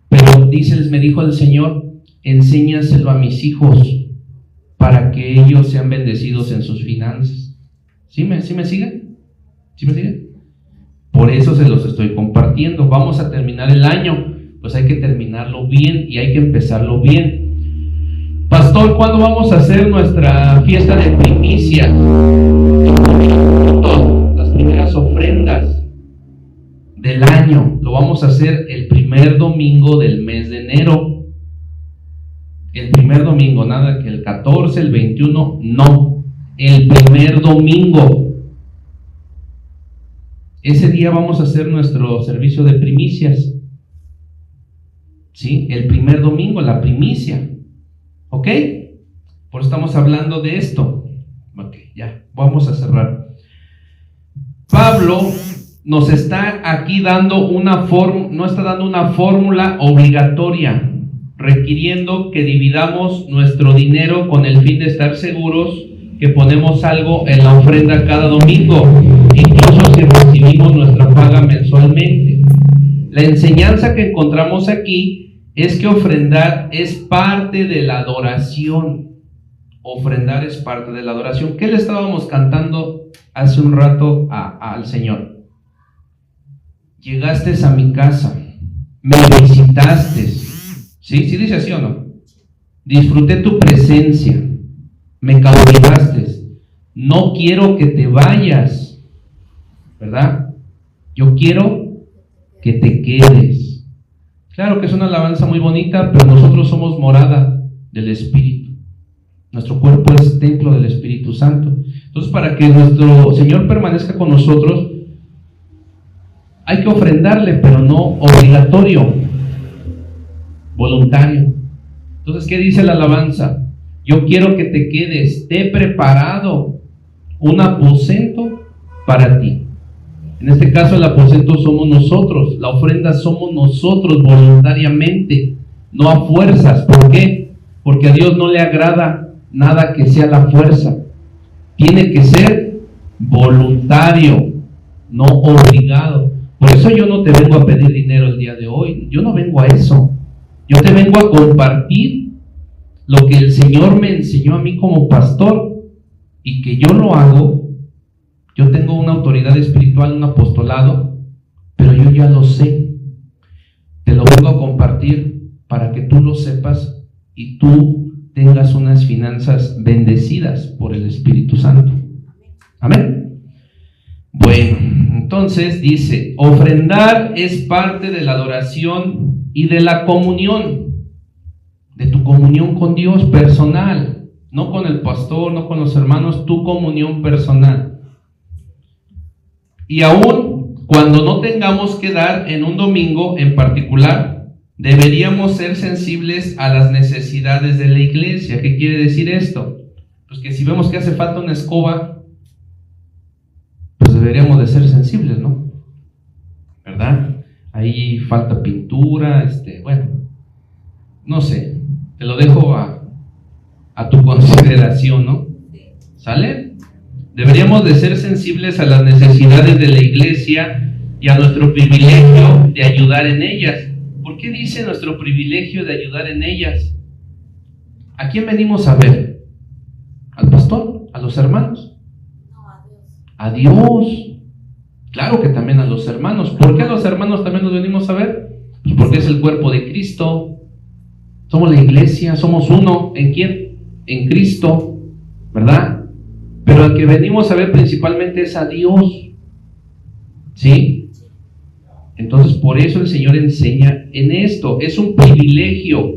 Pero me dijo el Señor, enséñaselo a mis hijos para que ellos sean bendecidos en sus finanzas. ¿Sí me siguen? ¿Sí me siguen? Por eso se los estoy compartiendo. Vamos a terminar el año, pues hay que terminarlo bien y hay que empezarlo bien. Pastor, ¿cuándo vamos a hacer nuestra fiesta de primicias? Las primeras ofrendas del año. Lo vamos a hacer el primer domingo del mes de enero. El primer domingo, nada que el 14, el 21, no. El primer domingo. Ese día vamos a hacer nuestro servicio de primicias. ¿Sí? El primer domingo, la primicia. ¿Ok? Por eso estamos hablando de esto. Ok, ya, vamos a cerrar. Pablo nos está aquí dando no está dando una fórmula obligatoria, requiriendo que dividamos nuestro dinero con el fin de estar seguros que ponemos algo en la ofrenda cada domingo, incluso si recibimos nuestra paga mensualmente. La enseñanza que encontramos aquí es que ofrendar es parte de la adoración. Ofrendar es parte de la adoración. ¿Qué le estábamos cantando hace un rato al Señor? Llegaste a mi casa, me visitaste. ¿Sí? ¿Sí dice así o no? Disfruté tu presencia, me cautivaste. No quiero que te vayas, ¿verdad? Yo quiero que te quedes. Claro que es una alabanza muy bonita, pero nosotros somos morada del Espíritu. Nuestro cuerpo es templo del Espíritu Santo. Entonces, para que nuestro Señor permanezca con nosotros, hay que ofrendarle, pero no obligatorio, voluntario. Entonces, ¿qué dice la alabanza? Yo quiero que te quedes, te he preparado un aposento para ti. En este caso el aposento somos nosotros, la ofrenda somos nosotros voluntariamente, no a fuerzas. ¿Por qué? Porque a Dios no le agrada nada que sea la fuerza. Tiene que ser voluntario, no obligado. Por eso yo no te vengo a pedir dinero el día de hoy, yo no vengo a eso. Yo te vengo a compartir lo que el Señor me enseñó a mí como pastor y que yo lo hago. Yo tengo una autoridad espiritual, un apostolado, pero yo ya lo sé. Te lo vengo a compartir para que tú lo sepas y tú tengas unas finanzas bendecidas por el Espíritu Santo. Amén. Bueno, entonces dice, ofrendar es parte de la adoración y de la comunión, de tu comunión con Dios personal, no con el pastor, no con los hermanos, tu comunión personal. Y aún cuando no tengamos que dar en un domingo en particular, deberíamos ser sensibles a las necesidades de la iglesia. ¿Qué quiere decir esto? Pues que si vemos que hace falta una escoba, pues deberíamos de ser sensibles, ¿no? ¿Verdad? Ahí falta pintura, bueno, no sé, te lo dejo a tu consideración, ¿no? ¿Sale? Deberíamos de ser sensibles a las necesidades de la iglesia y a nuestro privilegio de ayudar en ellas. ¿Por qué dice nuestro privilegio de ayudar en ellas? ¿A quién venimos a ver? ¿Al pastor? ¿A los hermanos? No, a Dios. A Dios. Claro que también a los hermanos. ¿Por qué a los hermanos también los venimos a ver? Pues porque es el cuerpo de Cristo. Somos la iglesia, somos uno. ¿En quién? En Cristo, ¿verdad? Pero al que venimos a ver principalmente es a Dios. ¿Sí? Entonces por eso el Señor enseña en esto. Es un privilegio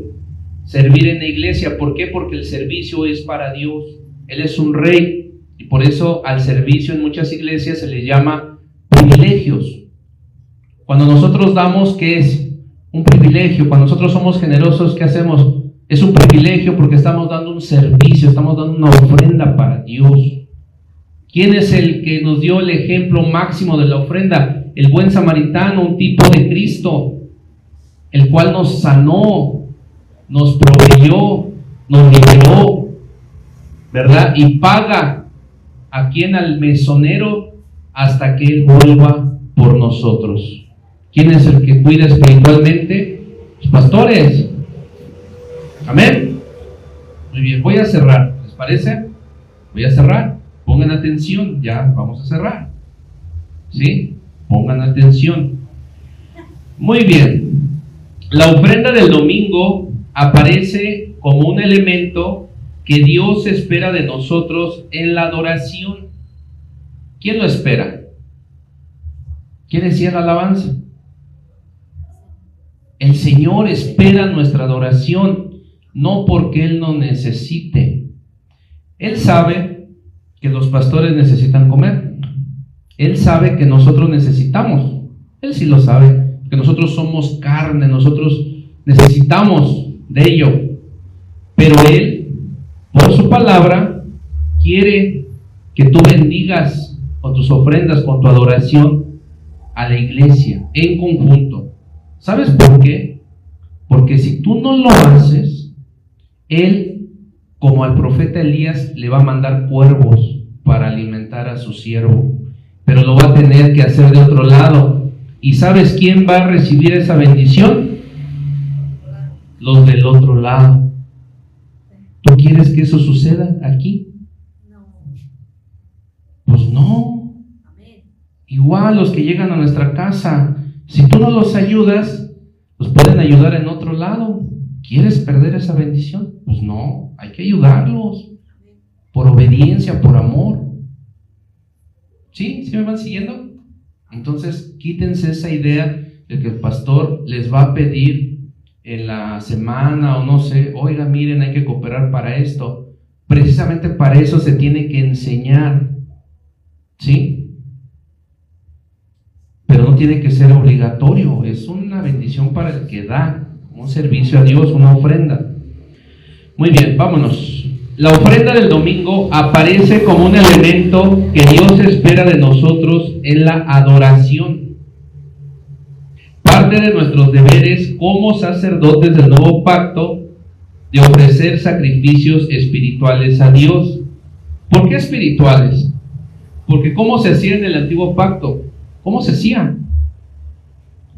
servir en la iglesia. ¿Por qué? Porque el servicio es para Dios. Él es un rey. Y por eso al servicio en muchas iglesias se le llama privilegios. Cuando nosotros damos, ¿qué es? Un privilegio. Cuando nosotros somos generosos, ¿qué hacemos? Es un privilegio porque estamos dando un servicio, estamos dando una ofrenda para Dios. ¿Quién es el que nos dio el ejemplo máximo de la ofrenda? El buen samaritano, un tipo de Cristo, el cual nos sanó, nos proveyó, nos liberó, ¿verdad? Y paga a quien, al mesonero, hasta que Él vuelva por nosotros. ¿Quién es el que cuida espiritualmente? Los pastores. Amén. Muy bien, voy a cerrar. ¿Les parece? Voy a cerrar. Pongan atención, ya vamos a cerrar. ¿Sí? Pongan atención. Muy bien. La ofrenda del domingo aparece como un elemento que Dios espera de nosotros en la adoración. ¿Quién lo espera? ¿Quién decía la alabanza? El Señor espera nuestra adoración, no porque Él no necesite. Él sabe que los pastores necesitan comer. Él sabe que nosotros necesitamos. Él sí lo sabe, que nosotros somos carne, nosotros necesitamos de ello. Pero Él, por su palabra, quiere que tú bendigas con tus ofrendas, con tu adoración a la iglesia en conjunto. ¿Sabes por qué? Porque si tú no lo haces, Él, como al profeta Elías, le va a mandar cuervos para alimentar a su siervo, pero lo va a tener que hacer de otro lado. ¿Y sabes quién va a recibir esa bendición? Los del otro lado. ¿Tú quieres que eso suceda aquí? No. Pues no. Amén. Igual los que llegan a nuestra casa, si tú no los ayudas, los pueden ayudar en otro lado. ¿Quieres perder esa bendición? Pues no, hay que ayudarlos por obediencia, por amor. ¿Sí? ¿Sí me van siguiendo? Entonces, quítense esa idea de que el pastor les va a pedir en la semana o no sé, oiga, miren, hay que cooperar para esto. Precisamente para eso se tiene que enseñar, ¿sí? Pero no tiene que ser obligatorio, es una bendición para el que da, un servicio a Dios, una ofrenda. Muy bien, vámonos. La ofrenda del domingo aparece como un elemento que Dios espera de nosotros en la adoración. Parte de nuestros deberes como sacerdotes del nuevo pacto de ofrecer sacrificios espirituales a Dios. ¿Por qué espirituales? Porque ¿cómo se hacía en el antiguo pacto? ¿Cómo se hacía?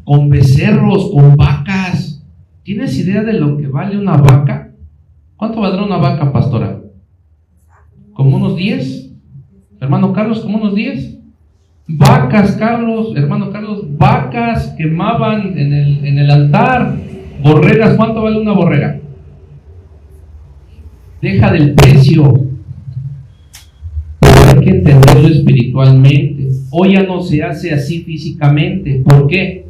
Con becerros, con vacas. ¿Tienes idea de lo que vale una vaca? ¿Cuánto valdrá una vaca, pastora? ¿Como unos 10? Hermano Carlos, ¿como unos 10? Vacas, Carlos, hermano Carlos, vacas quemaban en el altar. Borregas, ¿cuánto vale una borrega? Deja del precio. Pero hay que entenderlo espiritualmente. Hoy ya no se hace así físicamente. ¿Por qué?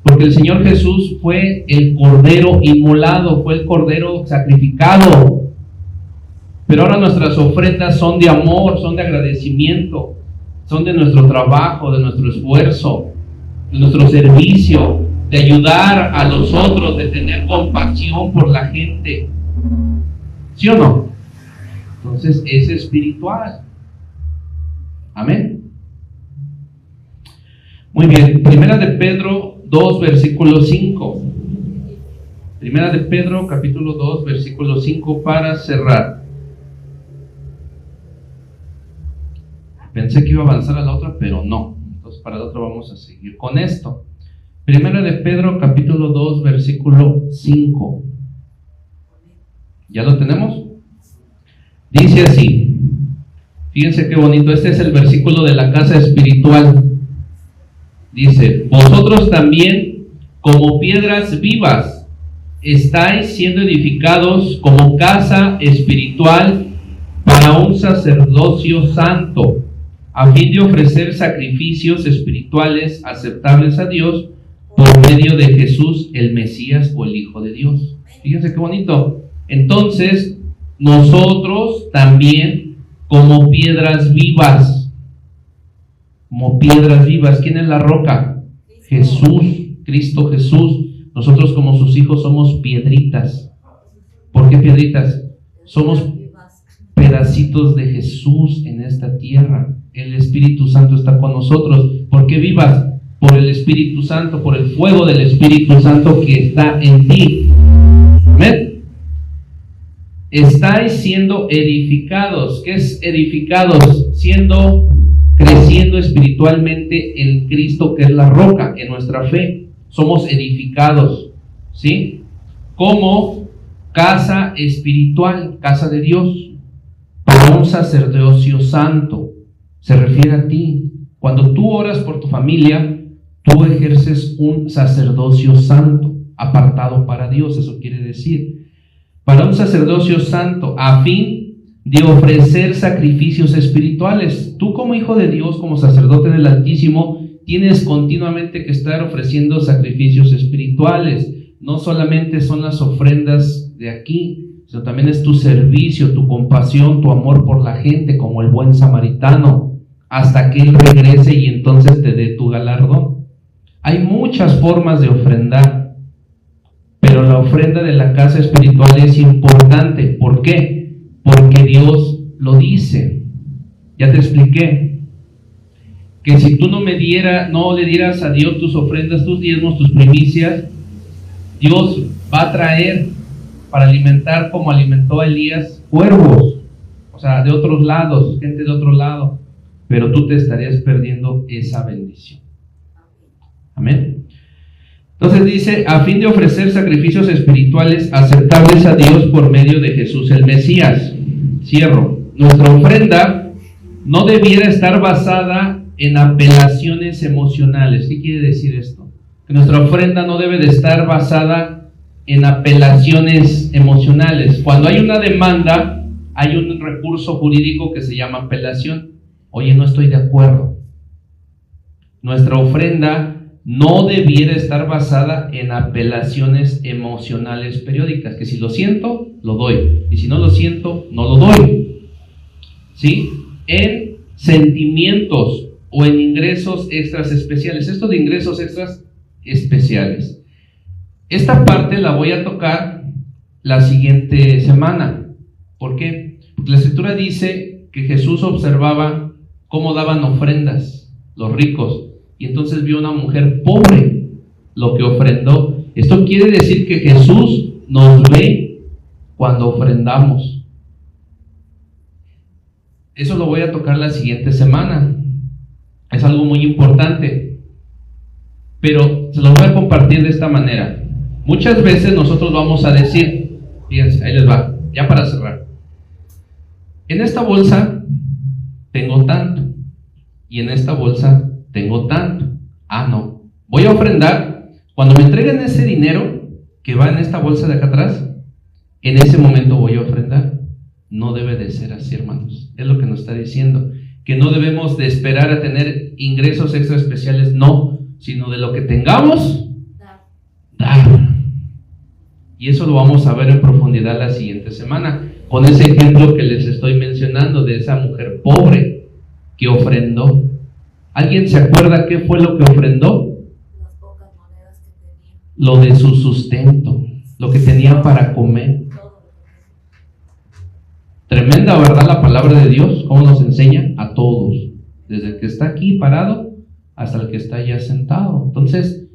Porque el Señor Jesús fue el cordero inmolado, fue el cordero sacrificado. Pero ahora nuestras ofrendas son de amor, son de agradecimiento, son de nuestro trabajo, de nuestro esfuerzo, de nuestro servicio, de ayudar a los otros, de tener compasión por la gente. ¿Sí o no? Entonces es espiritual. Amén. Muy bien, Primera de Pedro 2, versículo 5. Primera de Pedro, capítulo 2, versículo 5, para cerrar. Pensé que iba a avanzar a la otra, pero no. Entonces para la otra vamos a seguir con esto. Primera de Pedro, capítulo 2, versículo 5. ¿Ya lo tenemos? Dice así. Fíjense qué bonito. Este es el versículo de la casa espiritual. Dice: vosotros también, como piedras vivas, estáis siendo edificados como casa espiritual para un sacerdocio santo, a fin de ofrecer sacrificios espirituales aceptables a Dios por medio de Jesús, el Mesías o el Hijo de Dios. Fíjense qué bonito. Entonces, nosotros también, como piedras vivas, ¿quién es la roca? Jesús, Cristo Jesús. Nosotros como sus hijos somos piedritas. ¿Por qué piedritas? Somos pedacitos de Jesús en esta tierra. El Espíritu Santo está con nosotros. ¿Por qué vivas? Por el Espíritu Santo, por el fuego del Espíritu Santo que está en ti. ¿Ven? Estáis siendo edificados. ¿Qué es edificados? Creciendo espiritualmente en Cristo, que es la roca, en nuestra fe. Somos edificados, ¿sí? Como casa espiritual, casa de Dios, para un sacerdocio santo. Se refiere a ti. Cuando tú oras por tu familia, tú ejerces un sacerdocio santo, apartado para Dios. Eso quiere decir, para un sacerdocio santo, a fin de ofrecer sacrificios espirituales. Tú como hijo de Dios, como sacerdote del Altísimo, tienes continuamente que estar ofreciendo sacrificios espirituales. No solamente son las ofrendas de aquí, sino también es tu servicio, tu compasión, tu amor por la gente, como el buen samaritano, hasta que Él regrese y entonces te dé tu galardón. Hay muchas formas de ofrendar, pero la ofrenda de la casa espiritual es importante. ¿Por qué? Porque Dios lo dice. Ya te expliqué que si tú no le dieras a Dios tus ofrendas, tus diezmos, tus primicias, Dios va a traer para alimentar, como alimentó a Elías, cuervos, o sea, de otros lados, gente de otro lado, pero tú te estarías perdiendo esa bendición. Amén. Entonces dice, a fin de ofrecer sacrificios espirituales aceptables a Dios por medio de Jesús el Mesías. Cierro. Nuestra ofrenda no debiera estar basada en apelaciones emocionales. ¿Qué quiere decir esto? Que nuestra ofrenda no debe de estar basada en apelaciones emocionales. Cuando hay una demanda, hay un recurso jurídico que se llama apelación. Oye, no estoy de acuerdo. Nuestra ofrenda no debiera estar basada en apelaciones emocionales periódicas, que si lo siento, lo doy, y si no lo siento, no lo doy. ¿sí? En sentimientos o en ingresos extras especiales. Esto de ingresos extras especiales. Esta parte la voy a tocar la siguiente semana. ¿Por qué? Porque la Escritura dice que Jesús observaba cómo daban ofrendas los ricos, y entonces vio una mujer pobre lo que ofrendó. Esto quiere decir que Jesús nos ve cuando ofrendamos. Eso lo voy a tocar la siguiente semana. Es algo muy importante, pero se lo voy a compartir de esta manera. Muchas veces nosotros vamos a decir, fíjense, ahí les va, ya para cerrar. En esta bolsa tengo tanto, y en esta bolsa tengo tanto. Ah, no, voy a ofrendar. Cuando me entreguen ese dinero que va en esta bolsa de acá atrás, en ese momento voy a ofrendar. No debe de ser así, hermanos. Es lo que nos está diciendo, que no debemos de esperar a tener ingresos extra especiales, no, sino de lo que tengamos, dar. Y eso lo vamos a ver en profundidad la siguiente semana, con ese ejemplo que les estoy mencionando de esa mujer pobre que ofrendó. ¿Alguien se acuerda qué fue lo que ofrendó? Las pocas monedas que tenía. Lo de su sustento, lo que tenía para comer. Tremenda, ¿verdad? La palabra de Dios, cómo nos enseña a todos, desde el que está aquí parado hasta el que está allá sentado. Entonces,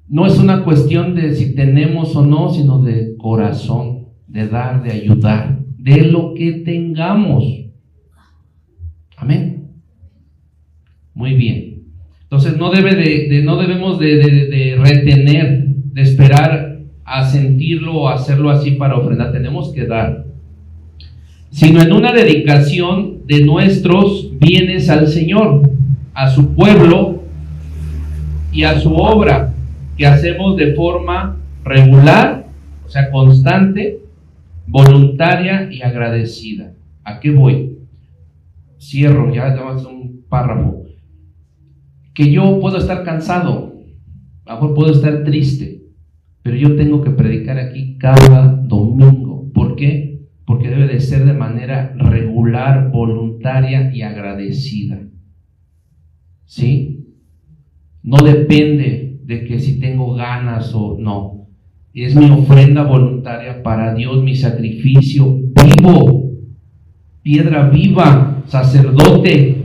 no es una cuestión de si tenemos o no, sino de corazón, de dar, de ayudar, de lo que tengamos. Amén. Muy bien. Entonces, no debemos de retener, de esperar a sentirlo o hacerlo así para ofrendar. Tenemos que dar, sino en una dedicación de nuestros bienes al Señor, a su pueblo y a su obra, que hacemos de forma regular, o sea, constante, voluntaria y agradecida. ¿A qué voy? Cierro, ya es un párrafo. Que yo puedo estar cansado, a lo mejor puedo estar triste, pero yo tengo que predicar aquí cada domingo. ¿Por qué? Porque debe de ser de manera regular, voluntaria y agradecida. ¿Sí? No depende de que si tengo ganas o no. Es mi ofrenda voluntaria para Dios, mi sacrificio vivo, piedra viva, sacerdote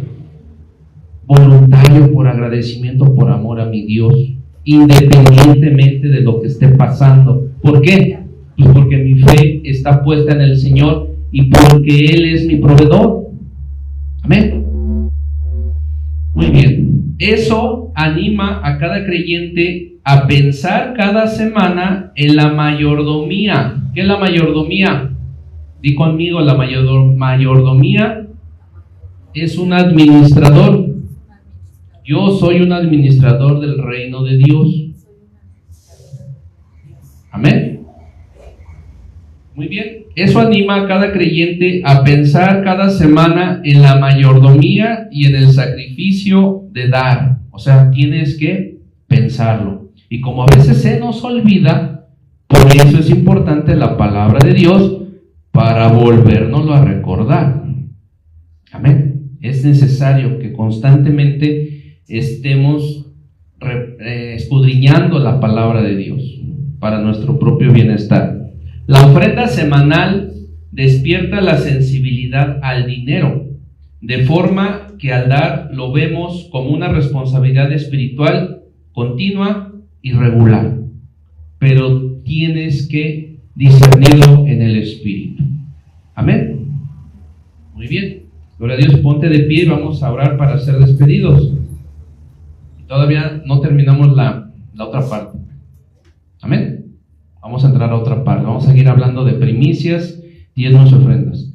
voluntario por agradecimiento, por amor a mi Dios, independientemente de lo que esté pasando. ¿Por qué? Pues porque mi fe está puesta en el Señor y porque Él es mi proveedor. Amén. Muy bien. Eso anima a cada creyente a pensar cada semana en la mayordomía. ¿Qué es la mayordomía? Di conmigo, la mayordomía es un administrador. Yo soy un administrador del reino de Dios. Amén. Muy bien. Eso anima a cada creyente a pensar cada semana en la mayordomía y en el sacrificio de dar. O sea, tienes que pensarlo. Y como a veces se nos olvida, por eso es importante la palabra de Dios para volvérnoslo a recordar. Amén. Es necesario que constantemente estemos escudriñando la palabra de Dios para nuestro propio bienestar. La ofrenda semanal despierta la sensibilidad al dinero, de forma que al dar lo vemos como una responsabilidad espiritual continua y regular, pero tienes que discernirlo en el espíritu. Amén. Muy bien. Gloria a Dios, ponte de pie y vamos a orar para ser despedidos. Todavía no terminamos la otra parte. Amén. Vamos a entrar a otra parte. Vamos a seguir hablando de primicias, diezmos y ofrendas.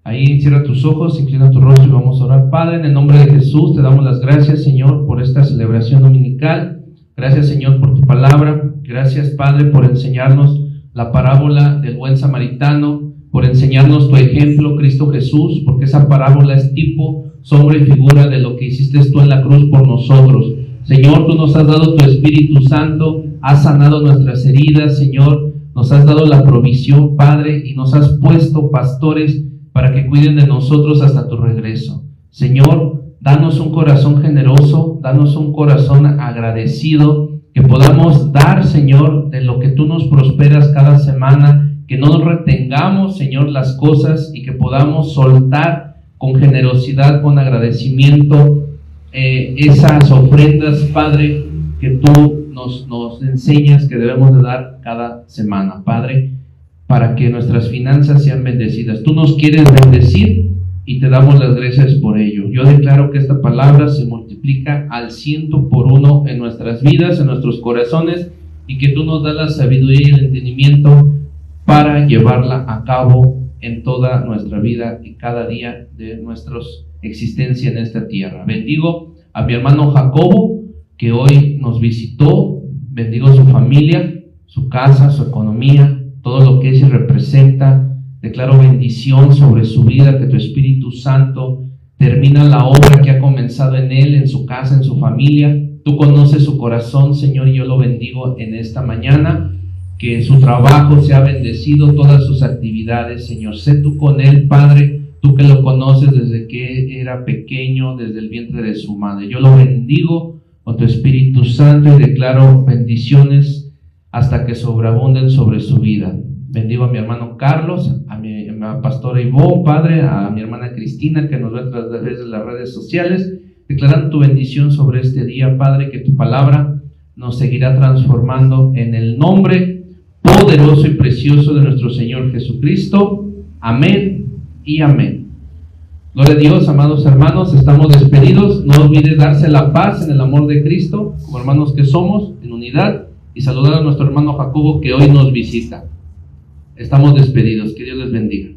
Ahí cierra tus ojos, inclina tu rostro y vamos a orar. Padre, en el nombre de Jesús, te damos las gracias, Señor, por esta celebración dominical. Gracias, Señor, por tu palabra. Gracias, Padre, por enseñarnos la parábola del buen samaritano, por enseñarnos tu ejemplo, Cristo Jesús, porque esa parábola es tipo, sombra y figura de lo que hiciste tú en la cruz por nosotros. Señor, tú nos has dado tu Espíritu Santo, has sanado nuestras heridas, Señor, nos has dado la provisión, Padre, y nos has puesto pastores para que cuiden de nosotros hasta tu regreso. Señor, danos un corazón generoso, danos un corazón agradecido, que podamos dar, Señor, de lo que tú nos prosperas cada semana, que no nos retengamos, Señor, las cosas y que podamos soltar con generosidad, con agradecimiento, esas ofrendas, Padre, que tú nos enseñas que debemos de dar cada semana, Padre, para que nuestras finanzas sean bendecidas. Tú nos quieres bendecir y te damos las gracias por ello. Yo declaro que esta palabra se multiplica al 100 en nuestras vidas, en nuestros corazones, y que tú nos das la sabiduría y el entendimiento para llevarla a cabo en toda nuestra vida y cada día de nuestra existencia en esta tierra. Bendigo a mi hermano Jacobo, que hoy nos visitó. Bendigo su familia, su casa, su economía, todo lo que es y representa. Declaro bendición sobre su vida, que tu Espíritu Santo termina la obra que ha comenzado en él, en su casa, en su familia. Tú conoces su corazón, Señor, y yo lo bendigo en esta mañana. Que su trabajo sea bendecido, todas sus actividades, Señor. Sé tú con él, Padre, tú que lo conoces desde que era pequeño, desde el vientre de su madre. Yo lo bendigo con tu Espíritu Santo y declaro bendiciones hasta que sobreabunden sobre su vida. Bendigo a mi hermano Carlos, a mi pastora Ivonne, Padre, a mi hermana Cristina, que nos ve a través de las redes sociales, declarando tu bendición sobre este día, Padre, que tu palabra nos seguirá transformando en el nombre poderoso y precioso de nuestro Señor Jesucristo. Amén y amén. Gloria a Dios, amados hermanos, estamos despedidos. No olvide darse la paz en el amor de Cristo, como hermanos que somos, en unidad, y saludar a nuestro hermano Jacobo, que hoy nos visita. Estamos despedidos. Que Dios les bendiga.